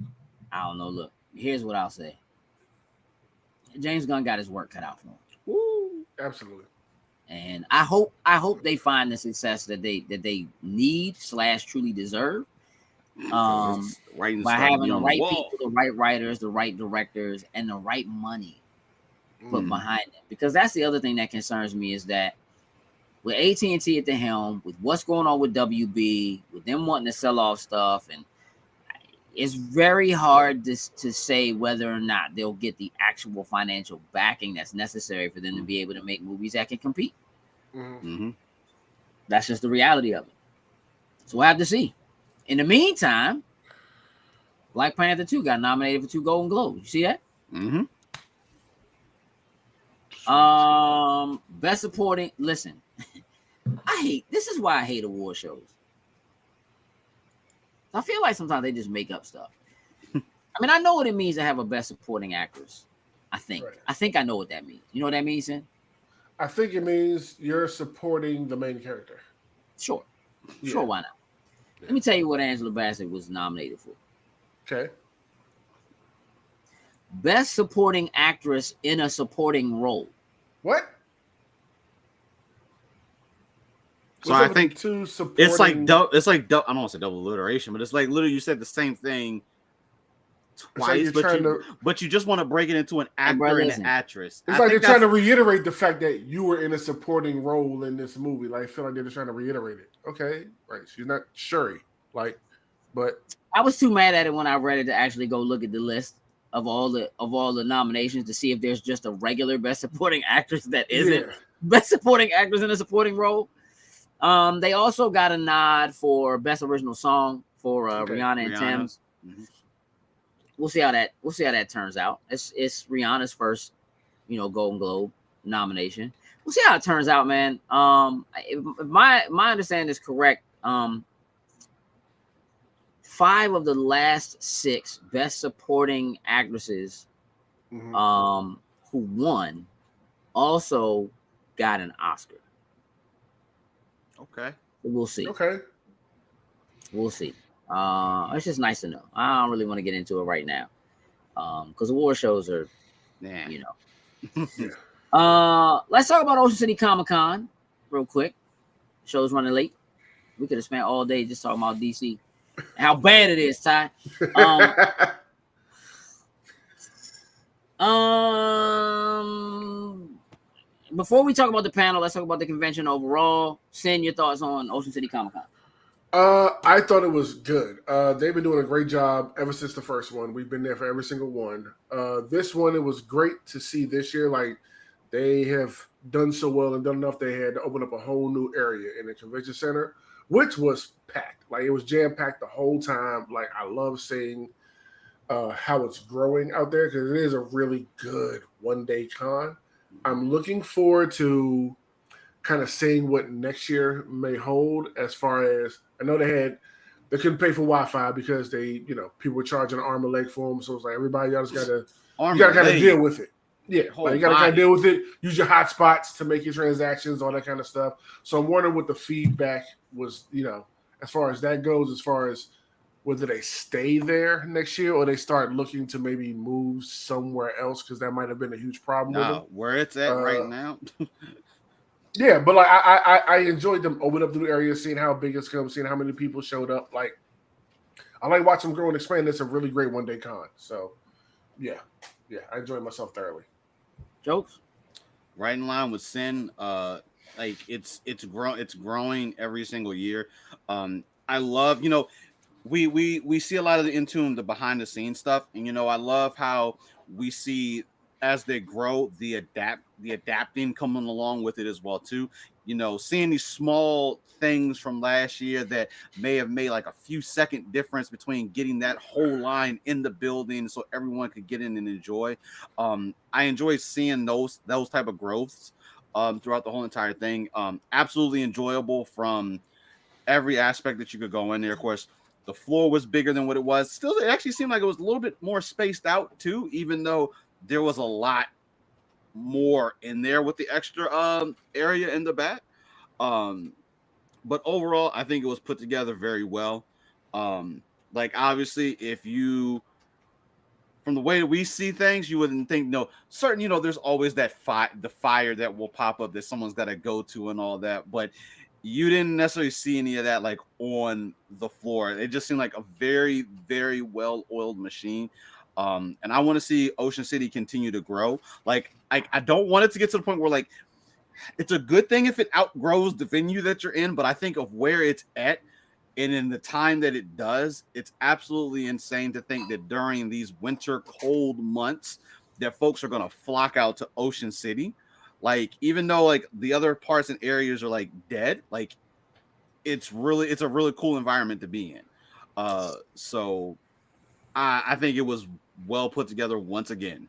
I don't know. Look, here's what I'll say. James Gunn got his work cut out for him.
Woo, absolutely.
And I hope they find the success that they need / truly deserve. By having the right people, the right writers, the right directors, and the right money put behind it. Because that's the other thing that concerns me is that with AT&T at the helm, with what's going on with WB, with them wanting to sell off stuff, and it's very hard to say whether or not they'll get the actual financial backing that's necessary for them to be able to make movies that can compete.
Mm-hmm.
That's just the reality of it. So we'll have to see. In the meantime, Black Panther 2 got nominated for 2 Golden Globes. You see that?
Mm-hmm.
Best supporting. Listen, this is why I hate award shows. I feel like sometimes they just make up stuff. I mean, I know what it means to have a best supporting actress. I think.
Right.
I think I know what that means. You know what that means, Sin?
I think it means you're supporting the main character.
Sure.
Yeah.
Sure, why not? Let me tell you what Angela Bassett was nominated for.
Okay.
Best supporting actress in a supporting role.
What?
So I think
two supporting...
it's like I don't want to say double alliteration, but it's like literally you said the same thing twice, but you just want to break it into an actor and an actress.
It's like they're trying to reiterate the fact that you were in a supporting role in this movie. Like, I feel like they're just trying to reiterate it. Okay, right. She's not Shuri. Like, but
I was too mad at it when I read it to actually go look at the list of all the nominations to see if there's just a regular best supporting actress that isn't best supporting actress in a supporting role. They also got a nod for best original song for Rihanna and Tems. Mm-hmm. We'll see how that turns out. It's Rihanna's first, Golden Globe nomination. We'll see how it turns out, man. If my understanding is correct, 5 of the last 6 best supporting actresses, who won, also got an Oscar.
Okay.
We'll see.
Okay.
We'll see. It's just nice to know. I don't really want to get into it right now, because award shows are,
yeah.
Let's talk about Ocean City Comic Con real quick. Show's running late. We could have spent all day just talking about DC. How bad it is, Ty. Before we talk about the panel, let's talk about the convention overall. Send your thoughts on Ocean City Comic Con.
I thought it was good. They've been doing a great job ever since the first one. We've been there for every single one. This one, it was great to see this year. Like, they have done so well and done enough. They had to open up a whole new area in the convention center, which was packed. Like, it was jam-packed the whole time. Like, I love seeing how it's growing out there, because it is a really good one-day con. I'm looking forward to kind of seeing what next year may hold, as far as, I know they couldn't pay for Wi-Fi because people were charging an arm and leg for them. So it's like, everybody, y'all just gotta kind of deal with it. Yeah, like, you gotta kind of deal with it. Use your hotspots to make your transactions, all that kind of stuff. So I'm wondering what the feedback was, as far as that goes, as far as whether they stay there next year or they start looking to maybe move somewhere else, because that might have been a huge problem with them.
Where it's at right now.
Yeah, but like I enjoyed them opening up the new areas, seeing how big it's come, seeing how many people showed up. Like, I like watching them grow and expand. It's a really great one-day con. So, yeah, I enjoyed myself thoroughly.
Jokes?
Right in line with Sin. Like, it's growing every single year. I love, we see a lot of the behind the scenes stuff, and I love how we see, as they grow, the adapting coming along with it as well too. Seeing these small things from last year that may have made like a few second difference between getting that whole line in the building so everyone could get in and enjoy. I enjoy seeing those type of growths throughout the whole entire thing. Absolutely enjoyable from every aspect that you could go in there. Of course, the floor was bigger than what it was. Still, it actually seemed like it was a little bit more spaced out too, even though there was a lot more in there with the extra area in the back. But overall, I think it was put together very well. Like, obviously, from the way that we see things, you wouldn't think, there's always the fire that will pop up that someone's got to go to and all that. But you didn't necessarily see any of that, like, on the floor. It just seemed like a very, very well-oiled machine. And I want to see Ocean City continue to grow. Like, I don't want it to get to the point where, like, it's a good thing if it outgrows the venue that you're in, but I think of where it's at and in the time that it does, it's absolutely insane to think that during these winter cold months that folks are going to flock out to Ocean City. Like, even though, like, the other parts and areas are, like, dead, like, it's a really cool environment to be in. So I think it was well put together once again.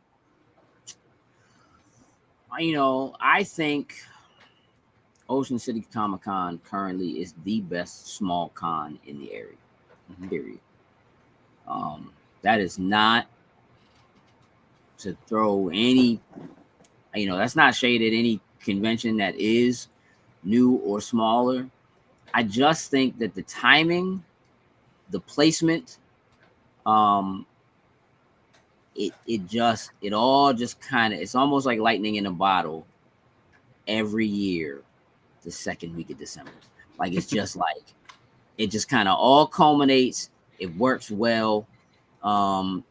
I think Ocean City Comic Con currently is the best small con in the area. Period. That is not to throw any, that's not shaded any convention that is new or smaller. I just think that the timing, the placement, it all just kind of, it's almost like lightning in a bottle every year, the second week of December. Like, it's just like, it just kind of all culminates. It works well. And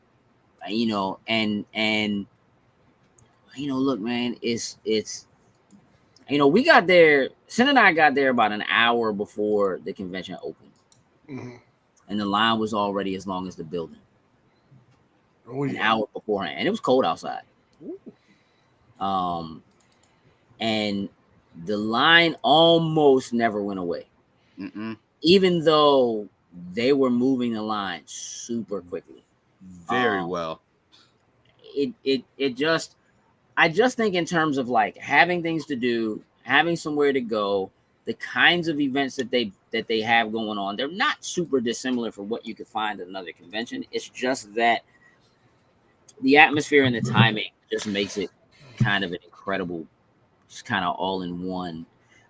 look, man, it's we got there, Sin and I got there about an hour before the convention opened.
Mm-hmm.
And the line was already as long as the building. An
Yeah.
hour beforehand, and it was cold outside. And the line almost never went away, even though they were moving the line super quickly.
Very well.
I just think in terms of like having things to do, having somewhere to go, the kinds of events that they have going on, they're not super dissimilar from what you could find at another convention. It's just that the atmosphere and the timing just makes it kind of an incredible, just kind of all in one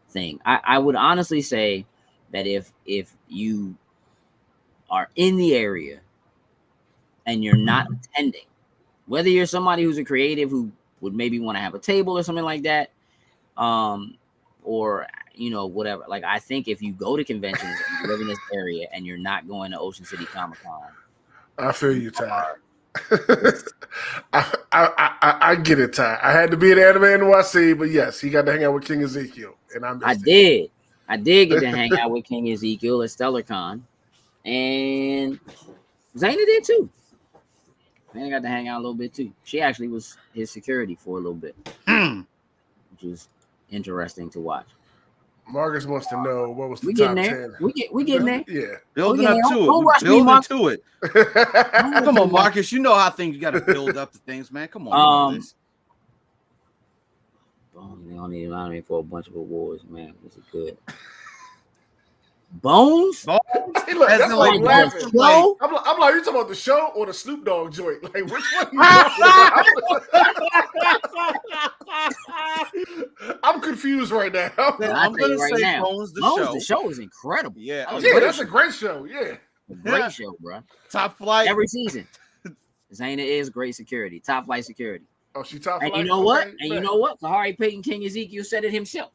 thing. I would honestly say that if you are in the area and you're not attending, whether you're somebody who's a creative who would maybe want to have a table or something like that, or whatever. Like, I think if you go to conventions and you live in this area and you're not going to Ocean City Comic Con,
I feel you, Ty. I get it, Ty. I had to be at Anime NYC, but yes, he got to hang out with King Ezekiel, and I
did get to hang out with King Ezekiel at StellarCon, and Zayna did too. Zayna got to hang out a little bit too. She actually was his security for a little bit, which was interesting to watch.
Marcus wants to know what was the
We
top
getting there.
10.
We getting there.
Yeah.
Building up to
Don't
it.
rush me,
Building
Mark.
to it. Come on, Marcus. You know how things, you got to build up to things, man. Come on.
They don't need me for a bunch of awards, man. This is good. Bones?
Hey, look, that's
in,
like
like,
laughing.
show?
I'm like, you talking about the show or the Snoop Dogg joint? Like, which one? I'm confused right now.
I'm going to say Bones the show.
The show is incredible.
Yeah.
Yeah, that's a great show. Yeah.
Great show, bro.
Top flight.
Every season. Zayna is great security. Top flight security.
Oh, she top
And
flight?
you know what?
Okay,
And you know what? Kahari Payton King Ezekiel said it himself.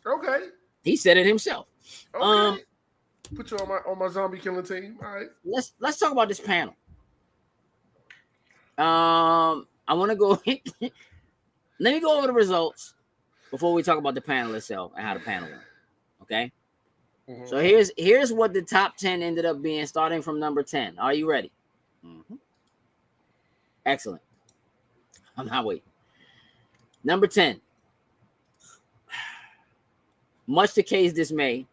Okay.
He said it himself.
Okay. Put you on my zombie killing team. All right.
Let's talk about this panel. I want to go. Let me go over the results before we talk about the panel itself and how the panel went. Okay.
Mm-hmm.
So here's what the top 10 ended up being, starting from number 10. Are you ready?
Mm-hmm.
Excellent. I'm not waiting. Number 10. Much to Kay's dismay,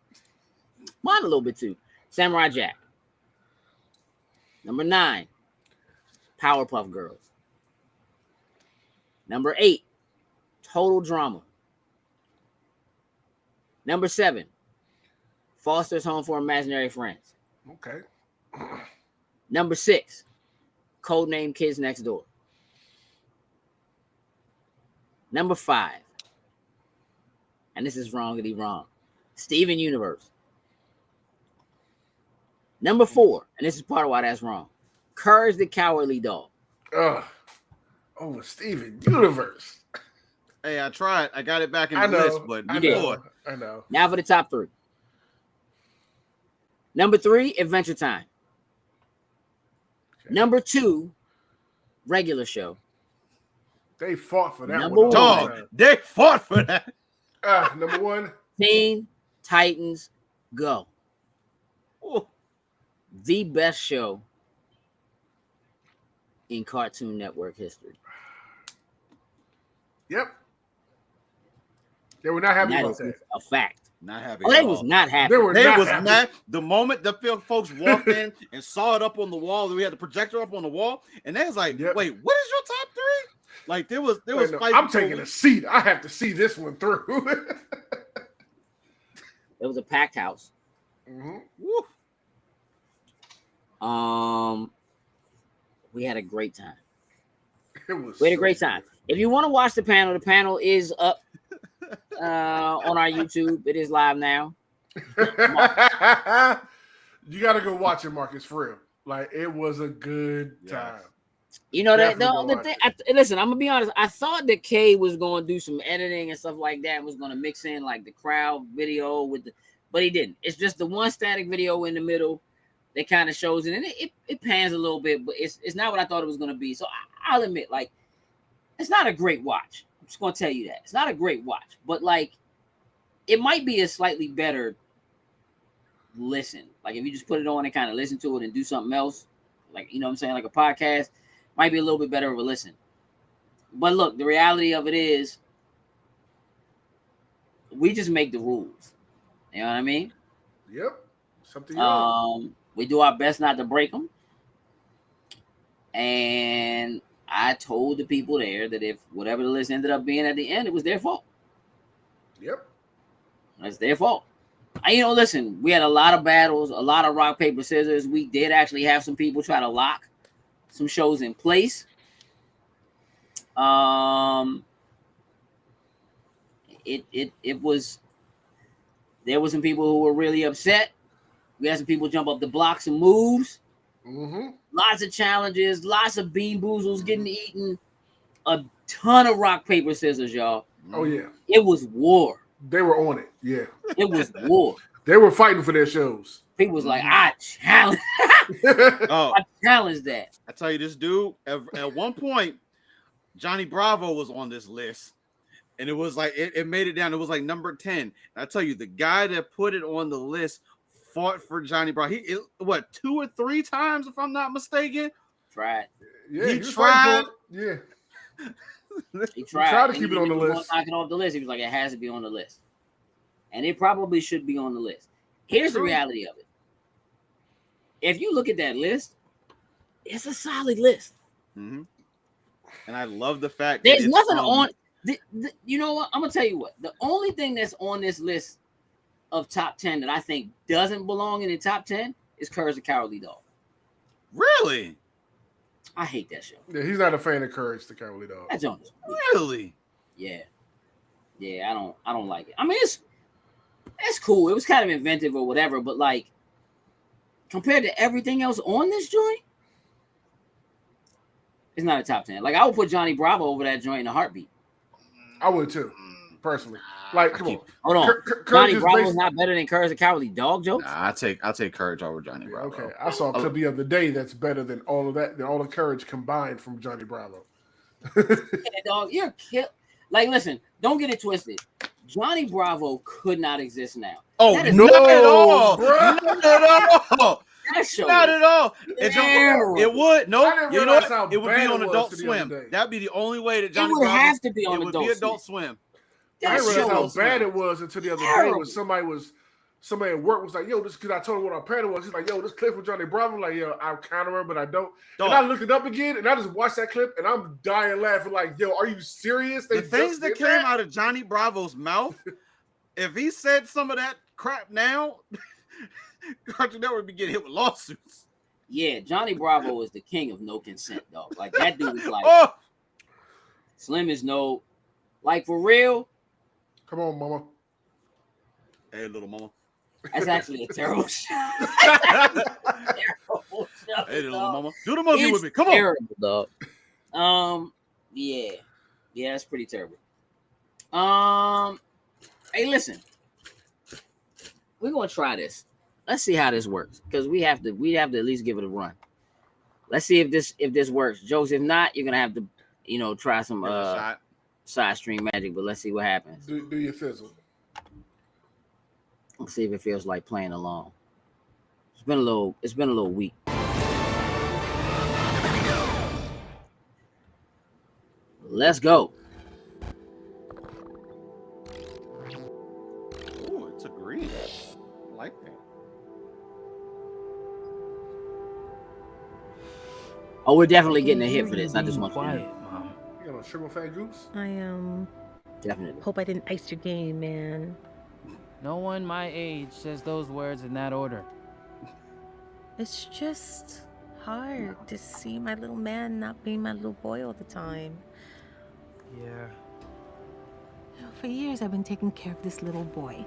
mine a little bit too, Samurai Jack. Number 9, Powerpuff Girls. Number 8, Total Drama. Number 7, Foster's Home for Imaginary Friends.
Okay.
Number 6, Codename Kids Next Door. Number 5, and this is wrongity wrong, Steven Universe. Number 4, and this is part of why that's wrong, Courage the Cowardly Dog.
Oh, Steven Universe.
Hey, I tried. I got it back in the
I know.
list, but
You did.
I know.
Now for the top 3. Number 3, Adventure Time.
Okay.
Number 2, Regular Show.
They fought for that
Number
one.
Dog, they fought for that.
Number 1.
Teen Titans Go.
Ooh.
The best show in Cartoon Network history.
Yep. They were not happy
That
about
is
that.
a fact.
Not happy.
Oh,
at
they
all.
was not happy.
They were
They
not
was
happy.
mad. The moment the folks walked in and saw it up on the wall, we had the projector up on the wall, and they was like,
Yep.
"Wait, what is your top 3?" Like there was
Wait, no,
fights
I'm
before
taking a seat. I have to see this one through.
It was a packed house.
Mhm.
Woo.
We had a great time.
It was
We had a
so
great time. If you want to watch the panel is up on our YouTube. It is live now.
good. You got to go watch it, Marcus, for real. Like, it was a good
Yes.
time.
You know that
Definitely
the
go
thing.
watch
Listen, I'm gonna be honest. I thought that Kay was going to do some editing and stuff like that. And was going to mix in like the crowd video with the, but he didn't. It's just the one static video in the middle that kind of shows it, and it pans a little bit, but it's not what I thought it was going to be. So I'll admit, like, it's not a great watch. I'm just going to tell you that it's not a great watch, but like, it might be a slightly better listen. Like if you just put it on and kind of listen to it and do something else, like, you know what I'm saying, like a podcast, might be a little bit better of a listen. But look, the reality of it is we just make the rules. You know what I mean?
Yep. Something
We do our best not to break them. And I told the people there that if whatever the list ended up being at the end, it was their fault.
Yep.
That's their fault. And, listen, we had a lot of battles, a lot of rock, paper, scissors. We did actually have some people try to lock some shows in place. It was, there were some people who were really upset. We had some people jump up the blocks and moves.
Mm-hmm.
Lots of challenges, lots of bean boozles getting eaten, a ton of rock, paper, scissors, y'all.
Oh, yeah.
It was war.
They were on it. Yeah.
It was war.
They were fighting for their shows.
People was like, I challenge
Oh,
I challenge that.
I tell you, this dude at one point, Johnny Bravo was on this list, and it was like it made it down. It was like number 10. And I tell you, the guy that put it on the list fought for Johnny Bravo. What 2 or 3 times, if I'm not mistaken.
Tried.
Yeah,
He
was
tried.
fighting for it. Yeah.
He tried.
tried to
And
keep it
even
on the
if he
list.
was knocking off the list. He was like, it has to be on the list. And it probably should be on the list. Here's the
True.
reality of it. If you look at that list, it's a solid list.
Mm-hmm. And I love the fact
There's
that
nothing on. You know what? I'm gonna tell you what. The only thing that's on this list of top 10 that I think doesn't belong in the top 10 is Courage the Cowardly Dog.
Really,
I hate that show.
Yeah, he's not a fan of Courage the Cowardly Dog.
That joint is weak.
really.
Yeah, I don't like it. I mean, it's cool. It was kind of inventive or whatever, but like compared to everything else on this joint, it's not a top 10. Like I would put Johnny Bravo over that joint in a heartbeat.
I would too, personally. Like, come on.
Hold on,
Courage
Johnny
is
Bravo's
based-
not better than Courage the Cowardly Dog jokes.
Nah, I'll take Courage over Johnny Bravo.
Okay, I saw a clip the other day that's better than all of that, than all the Courage combined from Johnny Bravo.
Yeah, dog, you're kill. Like, listen, don't get it twisted. Johnny Bravo could not exist now.
Oh,
That is
not at all.
bruh.
Not at all.
That show
Not
is
at all.
terrible.
It would. No,
I didn't
you know
realize
what?
how
It would
bad
be
it
on
was
Adult
to the
Swim.
other day.
That'd be the only way that
It
Johnny
would
Bravo.
have to be on
It would be
Adult
Adult
Swim.
Swim.
I
That
didn't realize how
show
bad
Swim.
it was until the other day
Terrible.
when somebody at work was like, yo, this, because I told him what our panel was. He's like, yo, this clip with Johnny Bravo. I'm like, yo, I kind of remember, but I don't.
Dog.
And I looked it up again, and I just watched that clip, and I'm dying laughing like, yo, are you serious?
The
just
things that
did
came out of Johnny Bravo's mouth, if he said some of that crap now, Cartoon Network would be getting hit with lawsuits.
Yeah, Johnny Bravo is the king of no consent, dog. Like that dude is like
Oh,
Slim is no, like for real.
Come on, mama.
hey, little mama.
That's actually a terrible show. Terrible show,
Hey, little
dog.
mama. Do the monkey
It's
with me. Come on.
terrible, dog. Yeah, that's pretty terrible. Hey, listen, we're gonna try this. Let's see how this works because we have to at least give it a run. Let's see if this works, jokes. If not, you're gonna have to, try some
Give it a shot.
side stream magic. But let's see what happens.
Do your fizzle.
Let's see if it feels like playing along. It's been a little weak. Let's go.
Ooh, it's a green. I like that.
Oh, we're definitely getting a hit for this. I just want you to know.
quiet, Mom.
You know, sugar fat goose.
I
Definitely.
hope I didn't ice your game, man.
No one my age says those words in that order.
It's just hard to see my little man not being my little boy all the time.
Yeah.
You know, for years I've been taking care of this little boy.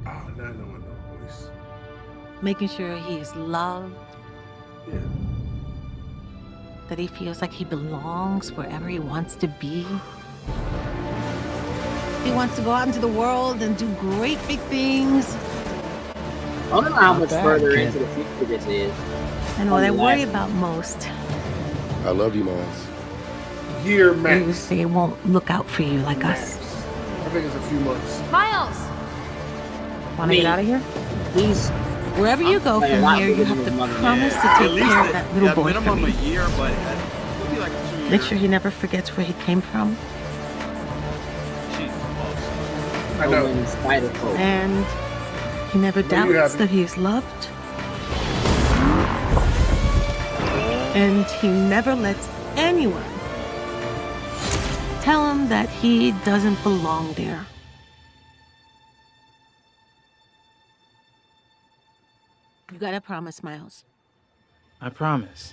Oh, now I know my voice.
Making sure he is loved,
Yeah.
that he feels like he belongs wherever he wants to be. He wants to go out into the world and do great big things.
I don't know how much
bad,
further
kid.
into the future this is.
And what I
On the
worry
last-
about most
I love you, Miles.
Year
is
max.
they won't look out for you like us.
I think it's a few months.
Miles!
Want to
Me.
get out of here?
He's
Wherever you go
playing a
from
lot
here,
bigger
you
than
have to
his mother.
promise to
At
take
least
care of that little boy for
minimum
me.
a year, but it'll be like 2 years.
Make sure he never forgets where he came from.
Jesus.
I know.
Roman Spider Folk.
And he never
Well, you
doubts
happy.
that he is loved. And he never lets anyone tell him that he doesn't belong there. You gotta promise, Miles.
I promise.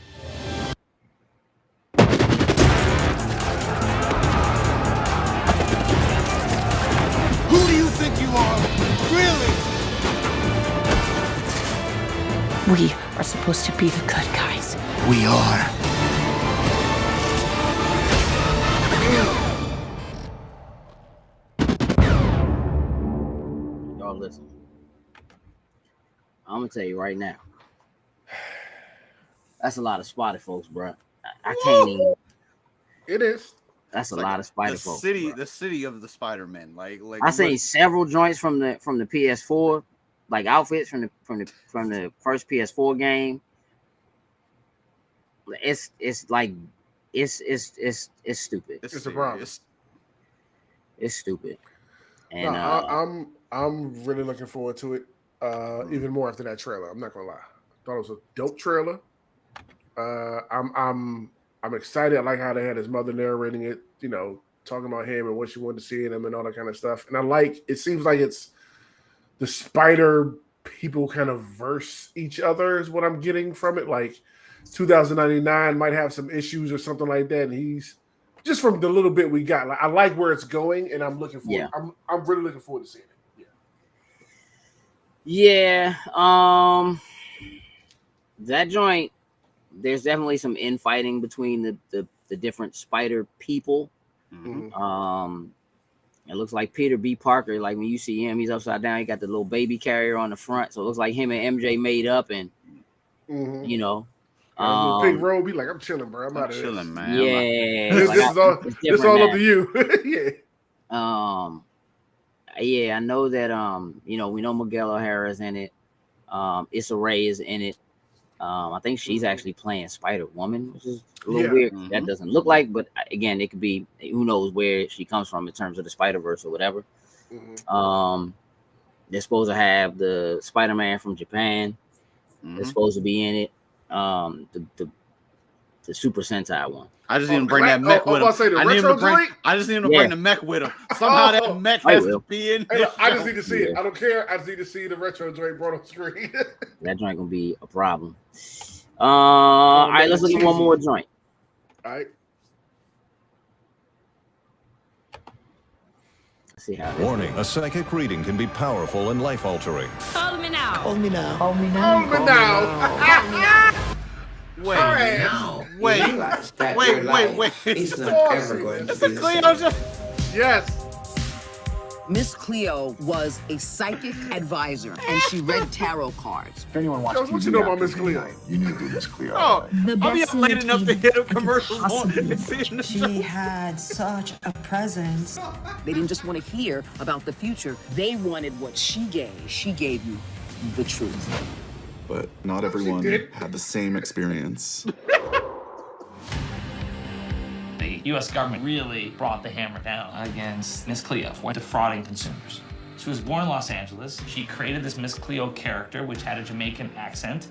Who do you think you are? Really?
We are supposed to be the good guys.
We are.
Y'all listen. I'm gonna tell you right now. That's a lot of spider folks, bro. I can't even.
It is.
That's a
Like
lot of spider
the
folks.
city,
bro.
the city of the Spider-Man. Like
I seen several joints from the PS4, like outfits from the first PS4 game. It's like it's stupid.
It's a problem.
serious.
It's stupid.
No,
And
I'm really looking forward to it. Even more after that trailer. I'm not gonna lie. Thought it was a dope trailer. I'm excited. I like how they had his mother narrating it, you know, talking about him and what she wanted to see in him and all that kind of stuff. And I like it seems like it's the spider people kind of verse each other is what I'm getting from it. Like 2099 might have some issues or something like that. And he's just from the little bit we got. Like, I like where it's going, and I'm looking forward.
Yeah.
I'm really looking forward to seeing it.
yeah, that joint. There's definitely some infighting between the different spider people.
Mhm.
It looks like Peter B. Parker. Like when you see him, he's upside down. He got the little baby carrier on the front, so it looks like him and MJ made up, and
Mhm.
you know,
Little pink robe, be like, I'm chilling, bro. I'm
I'm
out of
chilling,
this.
man.
yeah,
This,
like,
this is all.
it's
This
different
all up
now.
to you. Yeah.
Yeah, I know that you know, we know Miguel O'Hara's in it. Issa Rae is in it. I think she's actually playing Spider Woman, which is a little
Yeah.
weird.
Mhm.
That doesn't look like, but again, it could be who knows where she comes from in terms of the Spider Verse or whatever.
Mhm.
They're supposed to have the Spider-Man from Japan.
Mhm.
They're supposed to be in it. The Super Sentai one.
I just need
Oh,
to bring that
oh,
mech
I was
with
about
him.
to say the
I need him
retro
to bring.
joint?
I just need him to
Yeah.
bring the mech with him. Somehow
Oh,
that mech
I
has
will.
to be in.
Hey,
this
look, I just
show.
need to see it.
Yeah.
I don't care. I just need to see the retro joint brought on screen.
That joint gonna be a problem. All right, let's look at one more joint.
All right.
Let's see how.
Warning, a psychic reading can be powerful and life-altering.
Call me now.
Oh, but now.
Wait,
Alright.
wait.
It's awesome.
It's a Cleo joint.
Yes.
Miss Cleo was a psychic advisor, and she read tarot cards.
If anyone watched
Jones, what
TV
you know about
after
Miss Cleo?
midnight, You knew who Miss Cleo
Oh,
was.
The
I'll be
best
up late enough to
looking
hit a commercial on
possibly.
and see in the
She
show.
had such a presence.
They didn't just want to hear about the future. They wanted what she gave. She gave you the truth.
But not everyone
did.
had the same experience.
The U.S. government really brought the hammer down against Miss Cleo for defrauding consumers. She was born in Los Angeles. She created this Miss Cleo character, which had a Jamaican accent.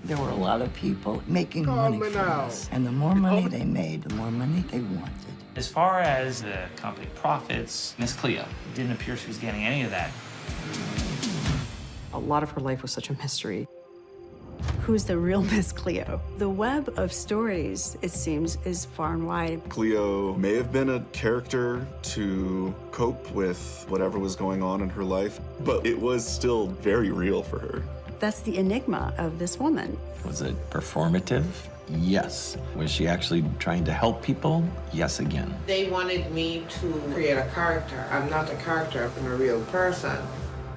There were a lot of people making
Call
money
me
from
now.
this. And the more money they made, the more money they wanted.
As far as the company profits, Miss Cleo, it didn't appear she was getting any of that.
A lot of her life was such a mystery. Who's the real Miss Cleo? The web of stories, it seems, is far and wide.
Cleo may have been a character to cope with whatever was going on in her life, but it was still very real for her.
That's the enigma of this woman.
Was it performative? Yes. Was she actually trying to help people? Yes again.
They wanted me to create a character. I'm not a character, I'm a real person.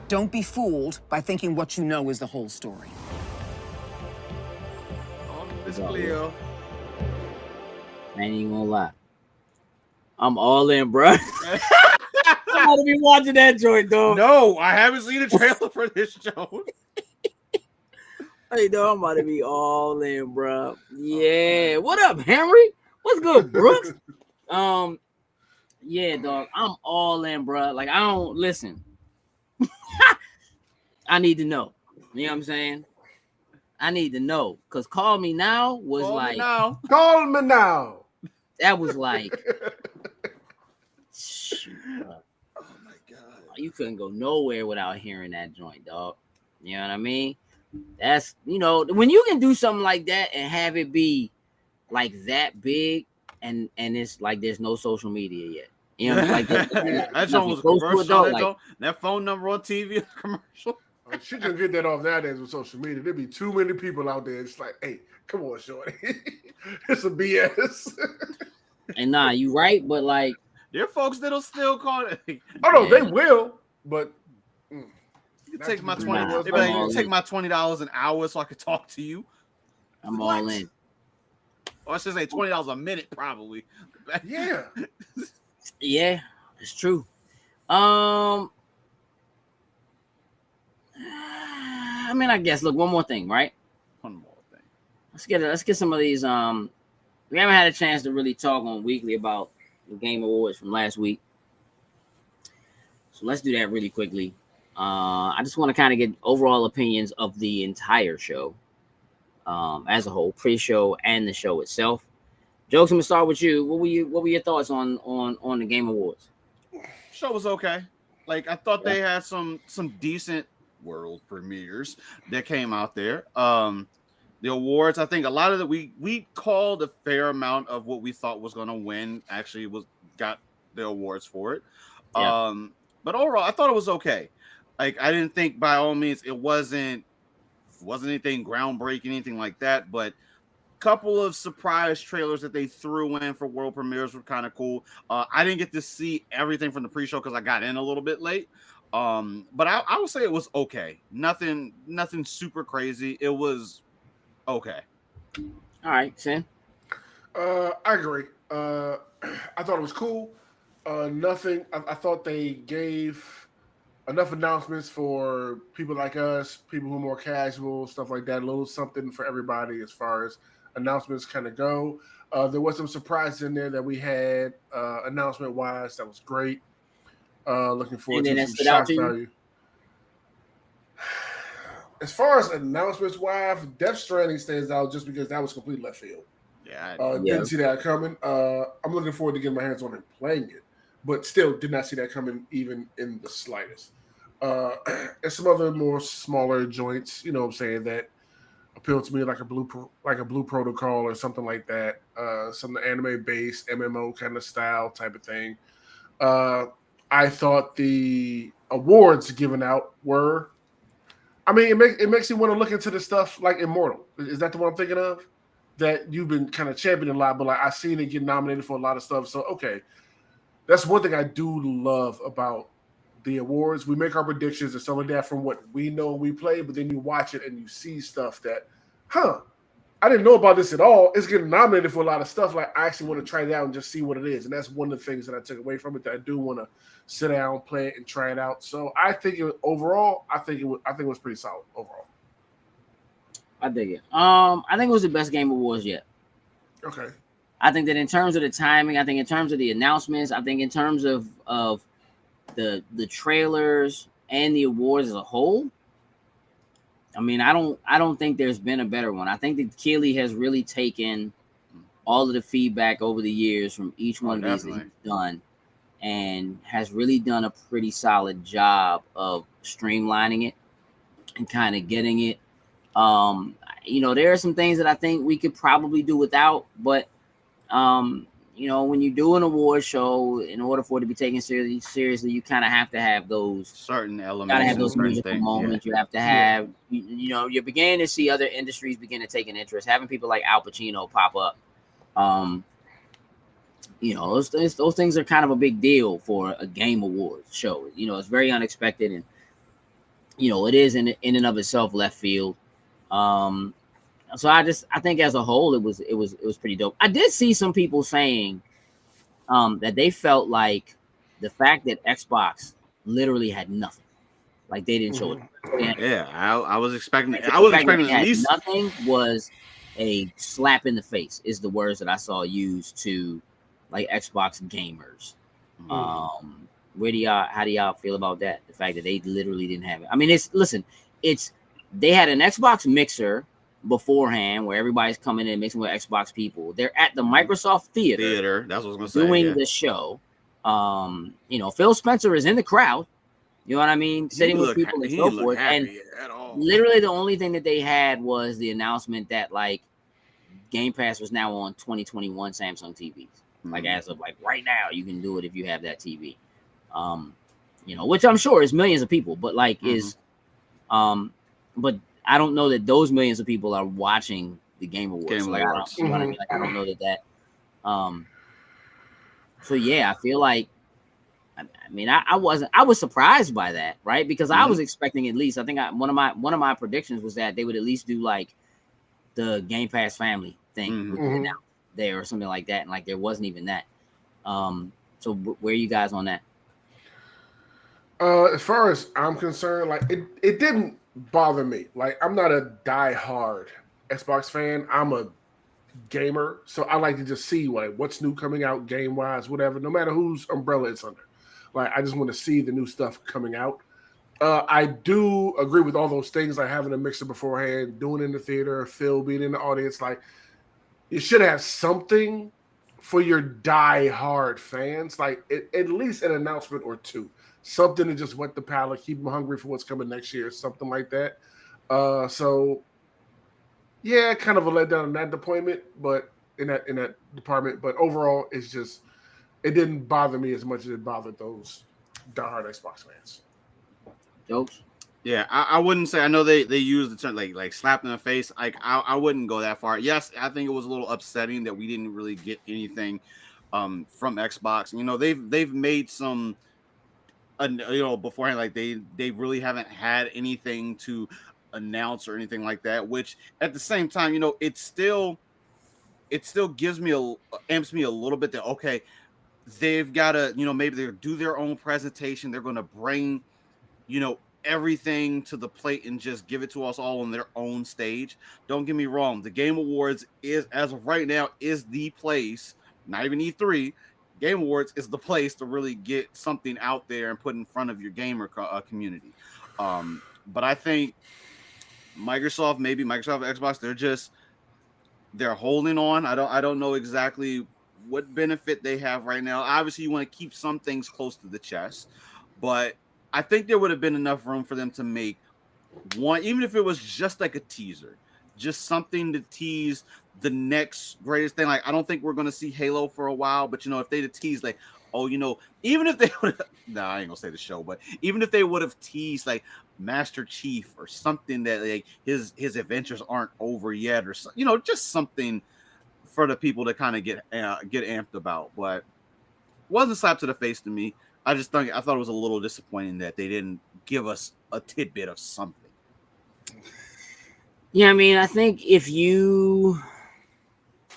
Don't be fooled by thinking what you know is the whole story.
Miss Cleo.
I ain't even gonna lie. I'm all in, bro. I'm gonna be watching that joint, dog.
No, I haven't seen a trailer for this show.
Hey, dog, I'm about to be all in, bro. Yeah. What up, Henry? What's good, Brooks? Yeah, dog. I'm all in, bro. Like, I don't listen. I need to know. You know what I'm saying? I need to know. Cause Call Me Now was
Call
like
me now.
Call me now.
That was like shoot, bro.
Oh my god.
You couldn't go nowhere without hearing that joint, dog. You know what I mean? That's, you know, when you can do something like that and have it be like that big, and it's like there's no social media yet. You know, like
that joint was a commercial. That phone number on TV commercial.
She can get that off nowadays with social media. There'd be too many people out there. It's like, hey, come on, shorty. It's a BS.
And nah, you right, but like
there are folks that'll still call it.
Oh no, they will, but
you can take my $20. They be like, you take my $20 an hour so I could talk to you.
I'm all in.
Or I should say $20 a minute, probably.
Yeah.
Yeah, it's true. I mean, I guess. Look, one more thing, right?
One more thing.
Let's get some of these. We haven't had a chance to really talk on weekly about the Game Awards from last week, so let's do that really quickly. I just want to kind of get overall opinions of the entire show, as a whole, pre-show and the show itself. Jokes, I'm gonna start with you. What were your thoughts on the Game Awards?
Show was okay. Like, I thought they had some decent world premieres that came out there. The awards, I think a lot of that we called a fair amount of what we thought was going to win actually got the awards for it.
Yeah.
But overall, I thought it was okay. Like, I didn't think by all means it wasn't anything groundbreaking, anything like that, but couple of surprise trailers that they threw in for world premieres were kind of cool. I didn't get to see everything from the pre-show because I got in a little bit late. But I would say it was okay. Nothing super crazy. It was okay.
All right, Sam.
I agree. I thought it was cool. Nothing. I thought they gave enough announcements for people like us, people who are more casual, stuff like that. A little something for everybody as far as announcements kind of go. There was some surprises in there that we had announcement wise. That was great. Looking forward to some shock value. As far as announcements wise, Death Stranding stands out just because that was complete left field.
Yeah,
didn't see that coming. I'm looking forward to getting my hands on it and playing it, but still did not see that coming even in the slightest. And some other more smaller joints, you know what I'm saying, that appeal to me, like a Blue Protocol or something like that. Some anime-based MMO kind of style type of thing. I thought the awards given out were, I mean, it makes you want to look into the stuff like Immortal. Is that the one I'm thinking of? That you've been kind of championing a lot, but like I've seen it get nominated for a lot of stuff. So, okay. That's one thing I do love about the awards. We make our predictions and some of that from what we know we play, but then you watch it and you see stuff that, I didn't know about this at all. It's getting nominated for a lot of stuff. Like, I actually want to try it out and just see what it is. And that's one of the things that I took away from it, that I do want to sit down, play it, and try it out. So I think it was pretty solid overall.
I dig it. I think it was the best Game Awards yet.
Okay.
I think that in terms of the timing, I think in terms of the announcements, I think in terms of the trailers and the awards as a whole, I mean, I don't think there's been a better one. I think that Keeley has really taken all of the feedback over the years from each one of these that he's done, and has really done a pretty solid job of streamlining it and kind of getting it. There are some things that I think we could probably do without, but when you do an award show, in order for it to be taken seriously, you kind of have to have those
certain elements.
You gotta have those musical moments. You have to have, you're beginning to see other industries begin to take an interest. Having people like Al Pacino pop up, those things are kind of a big deal for a Game Awards show. It's very unexpected, and it is in and of itself left field. So I think as a whole, it was pretty dope. I did see some people saying that they felt like the fact that Xbox literally had nothing, like they didn't show it.
I was expecting. I was expecting at least
nothing was a slap in the face. Is the words that I saw used to like Xbox gamers. How do y'all feel about that? The fact that they literally didn't have it. I mean, they had an Xbox mixer beforehand where everybody's coming in and mixing with Xbox people. They're at the Microsoft Theater.
That's what I was gonna say.
Doing the show. Phil Spencer is in the crowd. You know what I mean? Sitting with people and so forth. And literally the only thing that they had was the announcement that like Game Pass was now on 2021 Samsung TVs. Like as of like right now, you can do it if you have that TV. Which I'm sure is millions of people, but but I don't know that those millions of people are watching the Game Awards. I don't know that. So yeah, I feel like. I was surprised by that, right? Because I was expecting at least. I think one of my predictions was that they would at least do like the Game Pass family thing out there or something like that, and like there wasn't even that. So where are you guys on that?
As far as I'm concerned, like it didn't bother me. Like I'm not a die-hard Xbox fan. I'm a gamer, so I like to just see like what's new coming out game-wise, whatever, no matter whose umbrella it's under. Like I just want to see the new stuff coming out. I do agree with all those things, like having a mixer beforehand, doing it in the theater, Phil being in the audience. Like you should have something for your die-hard fans, like at least an announcement or two. Something to just whet the palate, keep them hungry for what's coming next year, something like that. So yeah, kind of a letdown in that deployment, but in that department. But overall, it's just it didn't bother me as much as it bothered those diehard Xbox fans.
Jokes.
Yeah, I wouldn't say. I know they use the term like slap in the face. Like I wouldn't go that far. Yes, I think it was a little upsetting that we didn't really get anything from Xbox. They've made some. Beforehand, like they really haven't had anything to announce or anything like that. Which at the same time, it still gives me amps me a little bit that okay, they've got to maybe they do their own presentation. They're going to bring everything to the plate and just give it to us all on their own stage. Don't get me wrong, the Game Awards is as of right now is the place. Not even E3. Game Awards is the place to really get something out there and put in front of your gamer community. But I think Microsoft, Xbox, they're holding on. I don't know exactly what benefit they have right now. Obviously, you want to keep some things close to the chest, but I think there would have been enough room for them to make one, even if it was just like a teaser, just something to tease the next greatest thing. Like I don't think we're going to see Halo for a while, but if they'd have teased like, even if they would have, I ain't gonna say the show, but even if they would have teased like Master Chief or something that like his adventures aren't over yet, or just something for the people to kind of get amped about. But wasn't a slap to the face to me. I thought it was a little disappointing that they didn't give us a tidbit of something.
Yeah, I think if you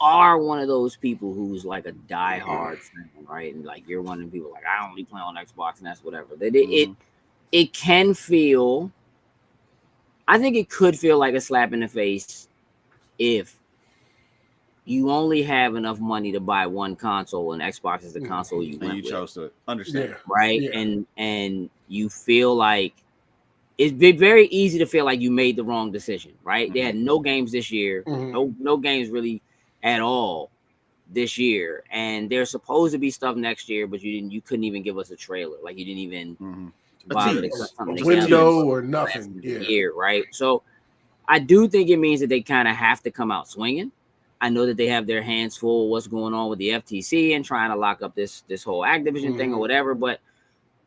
are one of those people who's like a diehard fan, right, and like you're one of the people like I only play on Xbox and that's whatever. It can feel. I think it could feel like a slap in the face if you only have enough money to buy one console and Xbox is the console you went with.
Chose to understand,
right?
Yeah.
And you feel like it'd be very easy to feel like you made the wrong decision, right? They had no games this year, no games really at all this year, and there's supposed to be stuff next year, but you couldn't even give us a trailer, like you didn't even bother to cut something together.
Window or nothing,
year, right? So I do think it means that they kind of have to come out swinging. I know that they have their hands full of what's going on with the FTC and trying to lock up this whole Activision thing or whatever, but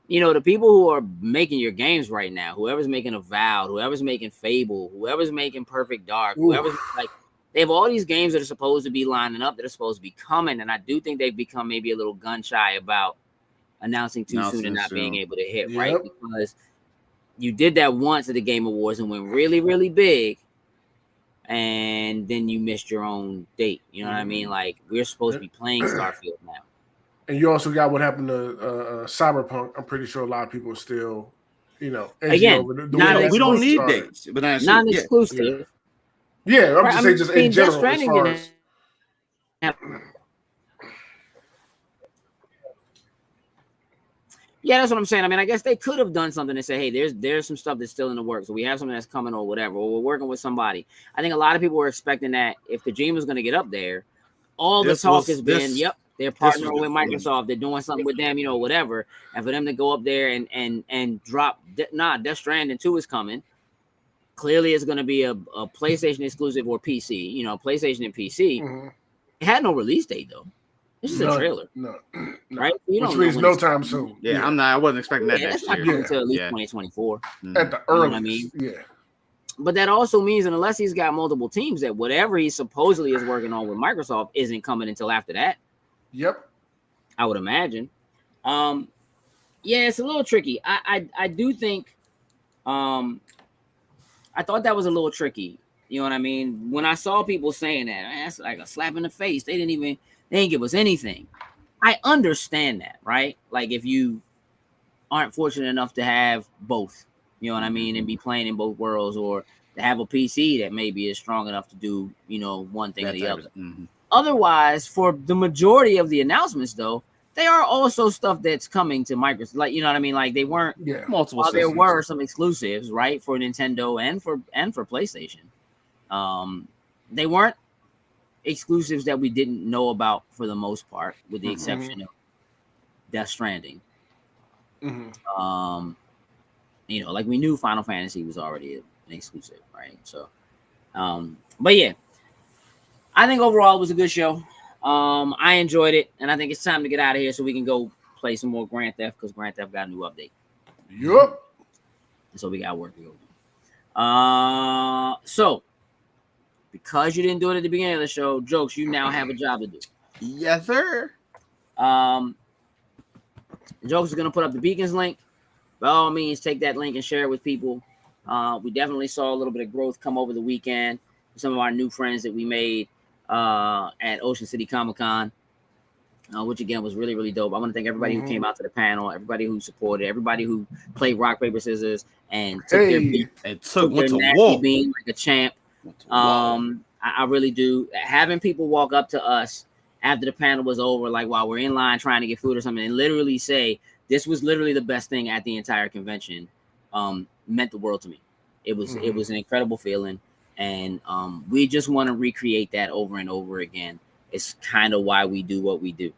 you know, the people who are making your games right now, whoever's making Avowed, whoever's making Fable, whoever's making Perfect Dark, whoever's like, they have all these games that are supposed to be lining up, that are supposed to be coming, and I do think they've become maybe a little gun shy about announcing too soon and not being able to hit, right? Because you did that once at the Game Awards and went really, really big, and then you missed your own date. You know what I mean? Like, we're supposed to be playing Starfield now.
And you also got what happened to Cyberpunk. I'm pretty sure a lot of people are still, you know,
again,
we don't need dates, but
non-exclusive.
Yeah, I'm just saying, just in general. As far as...
Yeah, that's what I'm saying. I mean, I guess they could have done something and say, hey, there's some stuff that's still in the works. So we have something that's coming or whatever, or we're working with somebody. I think a lot of people were expecting that if Kojima's going to get up there, all the talk has been, yep, they're partnering with Microsoft, they're doing something with them, you know, whatever. And for them to go up there and drop, Death Stranding 2 is coming. Clearly, it's going to be a PlayStation exclusive or PC, you know, PlayStation and PC. It had no release date, though. It's just a trailer.
No.
Right?
Which means no time soon.
Yeah, I wasn't expecting that next year.
Until at least 2024.
At the earliest.
You know what I mean?
Yeah.
But that also means that unless he's got multiple teams, that whatever he supposedly is working on with Microsoft isn't coming until after that.
Yep.
I would imagine. Yeah, it's a little tricky. I do think I thought that was a little tricky. You know what I mean? When I saw people saying that, man, that's like a slap in the face. They didn't give us anything. I understand that, right? Like if you aren't fortunate enough to have both, you know what I mean, and be playing in both worlds, or to have a PC that maybe is strong enough to do, you know, one thing or the other. Otherwise, for the majority of the announcements, though, they are also stuff that's coming to Microsoft. Like, you know what I mean? Like they weren't
multiple.
While there were some exclusives, right, for Nintendo and for PlayStation. They weren't exclusives that we didn't know about for the most part, with the exception of Death Stranding. You know, like we knew Final Fantasy was already an exclusive, right? So, but yeah, I think overall it was a good show. I enjoyed it, and I think it's time to get out of here so we can go play some more Grand Theft, because Grand Theft got a new update.
Yep.
And so we got work to go do. So because you didn't do it at the beginning of the show, Jokes, you now have a job to do.
Yes, sir.
Jokes is gonna put up the Beacons link. By all means, take that link and share it with people. We definitely saw a little bit of growth come over the weekend with some of our new friends that we made at Ocean City Comic-Con, which again was really, really dope. I want to thank everybody who came out to the panel, everybody who supported, everybody who played rock, paper, scissors, and took their beat, took their nasty beam like a champ. I really do. Having people walk up to us after the panel was over, like while we're in line trying to get food or something, and literally say, this was literally the best thing at the entire convention, meant the world to me. It was an incredible feeling. And we just want to recreate that over and over again. It's kind of why we do what we do.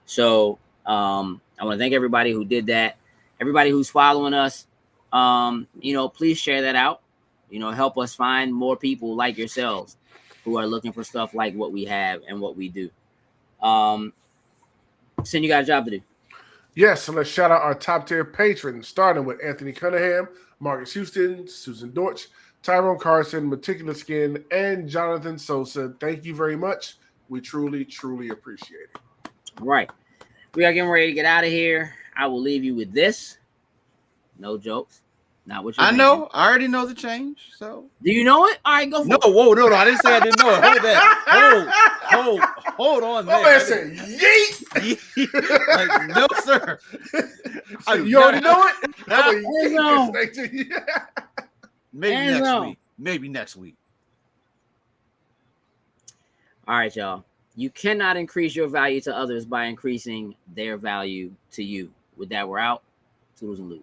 So I want to thank everybody who did that. Everybody who's following us, you know, please share that out. You know, help us find more people like yourselves who are looking for stuff like what we have and what we do. Sin, you got a job to do.
Yes, so let's shout out our top tier patrons, starting with Anthony Cunningham, Marcus Houston, Susan Dortch, Tyrone Carson, Meticulous Skin, and Jonathan Sosa. Thank you very much. We truly, truly appreciate it.
All right. We are getting ready to get out of here. I will leave you with this. No jokes. Not what you
know. I already know the change. So
do you know it? All right, go for it.
No. I didn't say I didn't know it. Hold that. Hold on.
My man said yeet.
Like, no, sir.
You already know
it? Maybe next week. Maybe next week.
All right, y'all. You cannot increase your value to others by increasing their value to you. With that, we're out. Toodles and lose.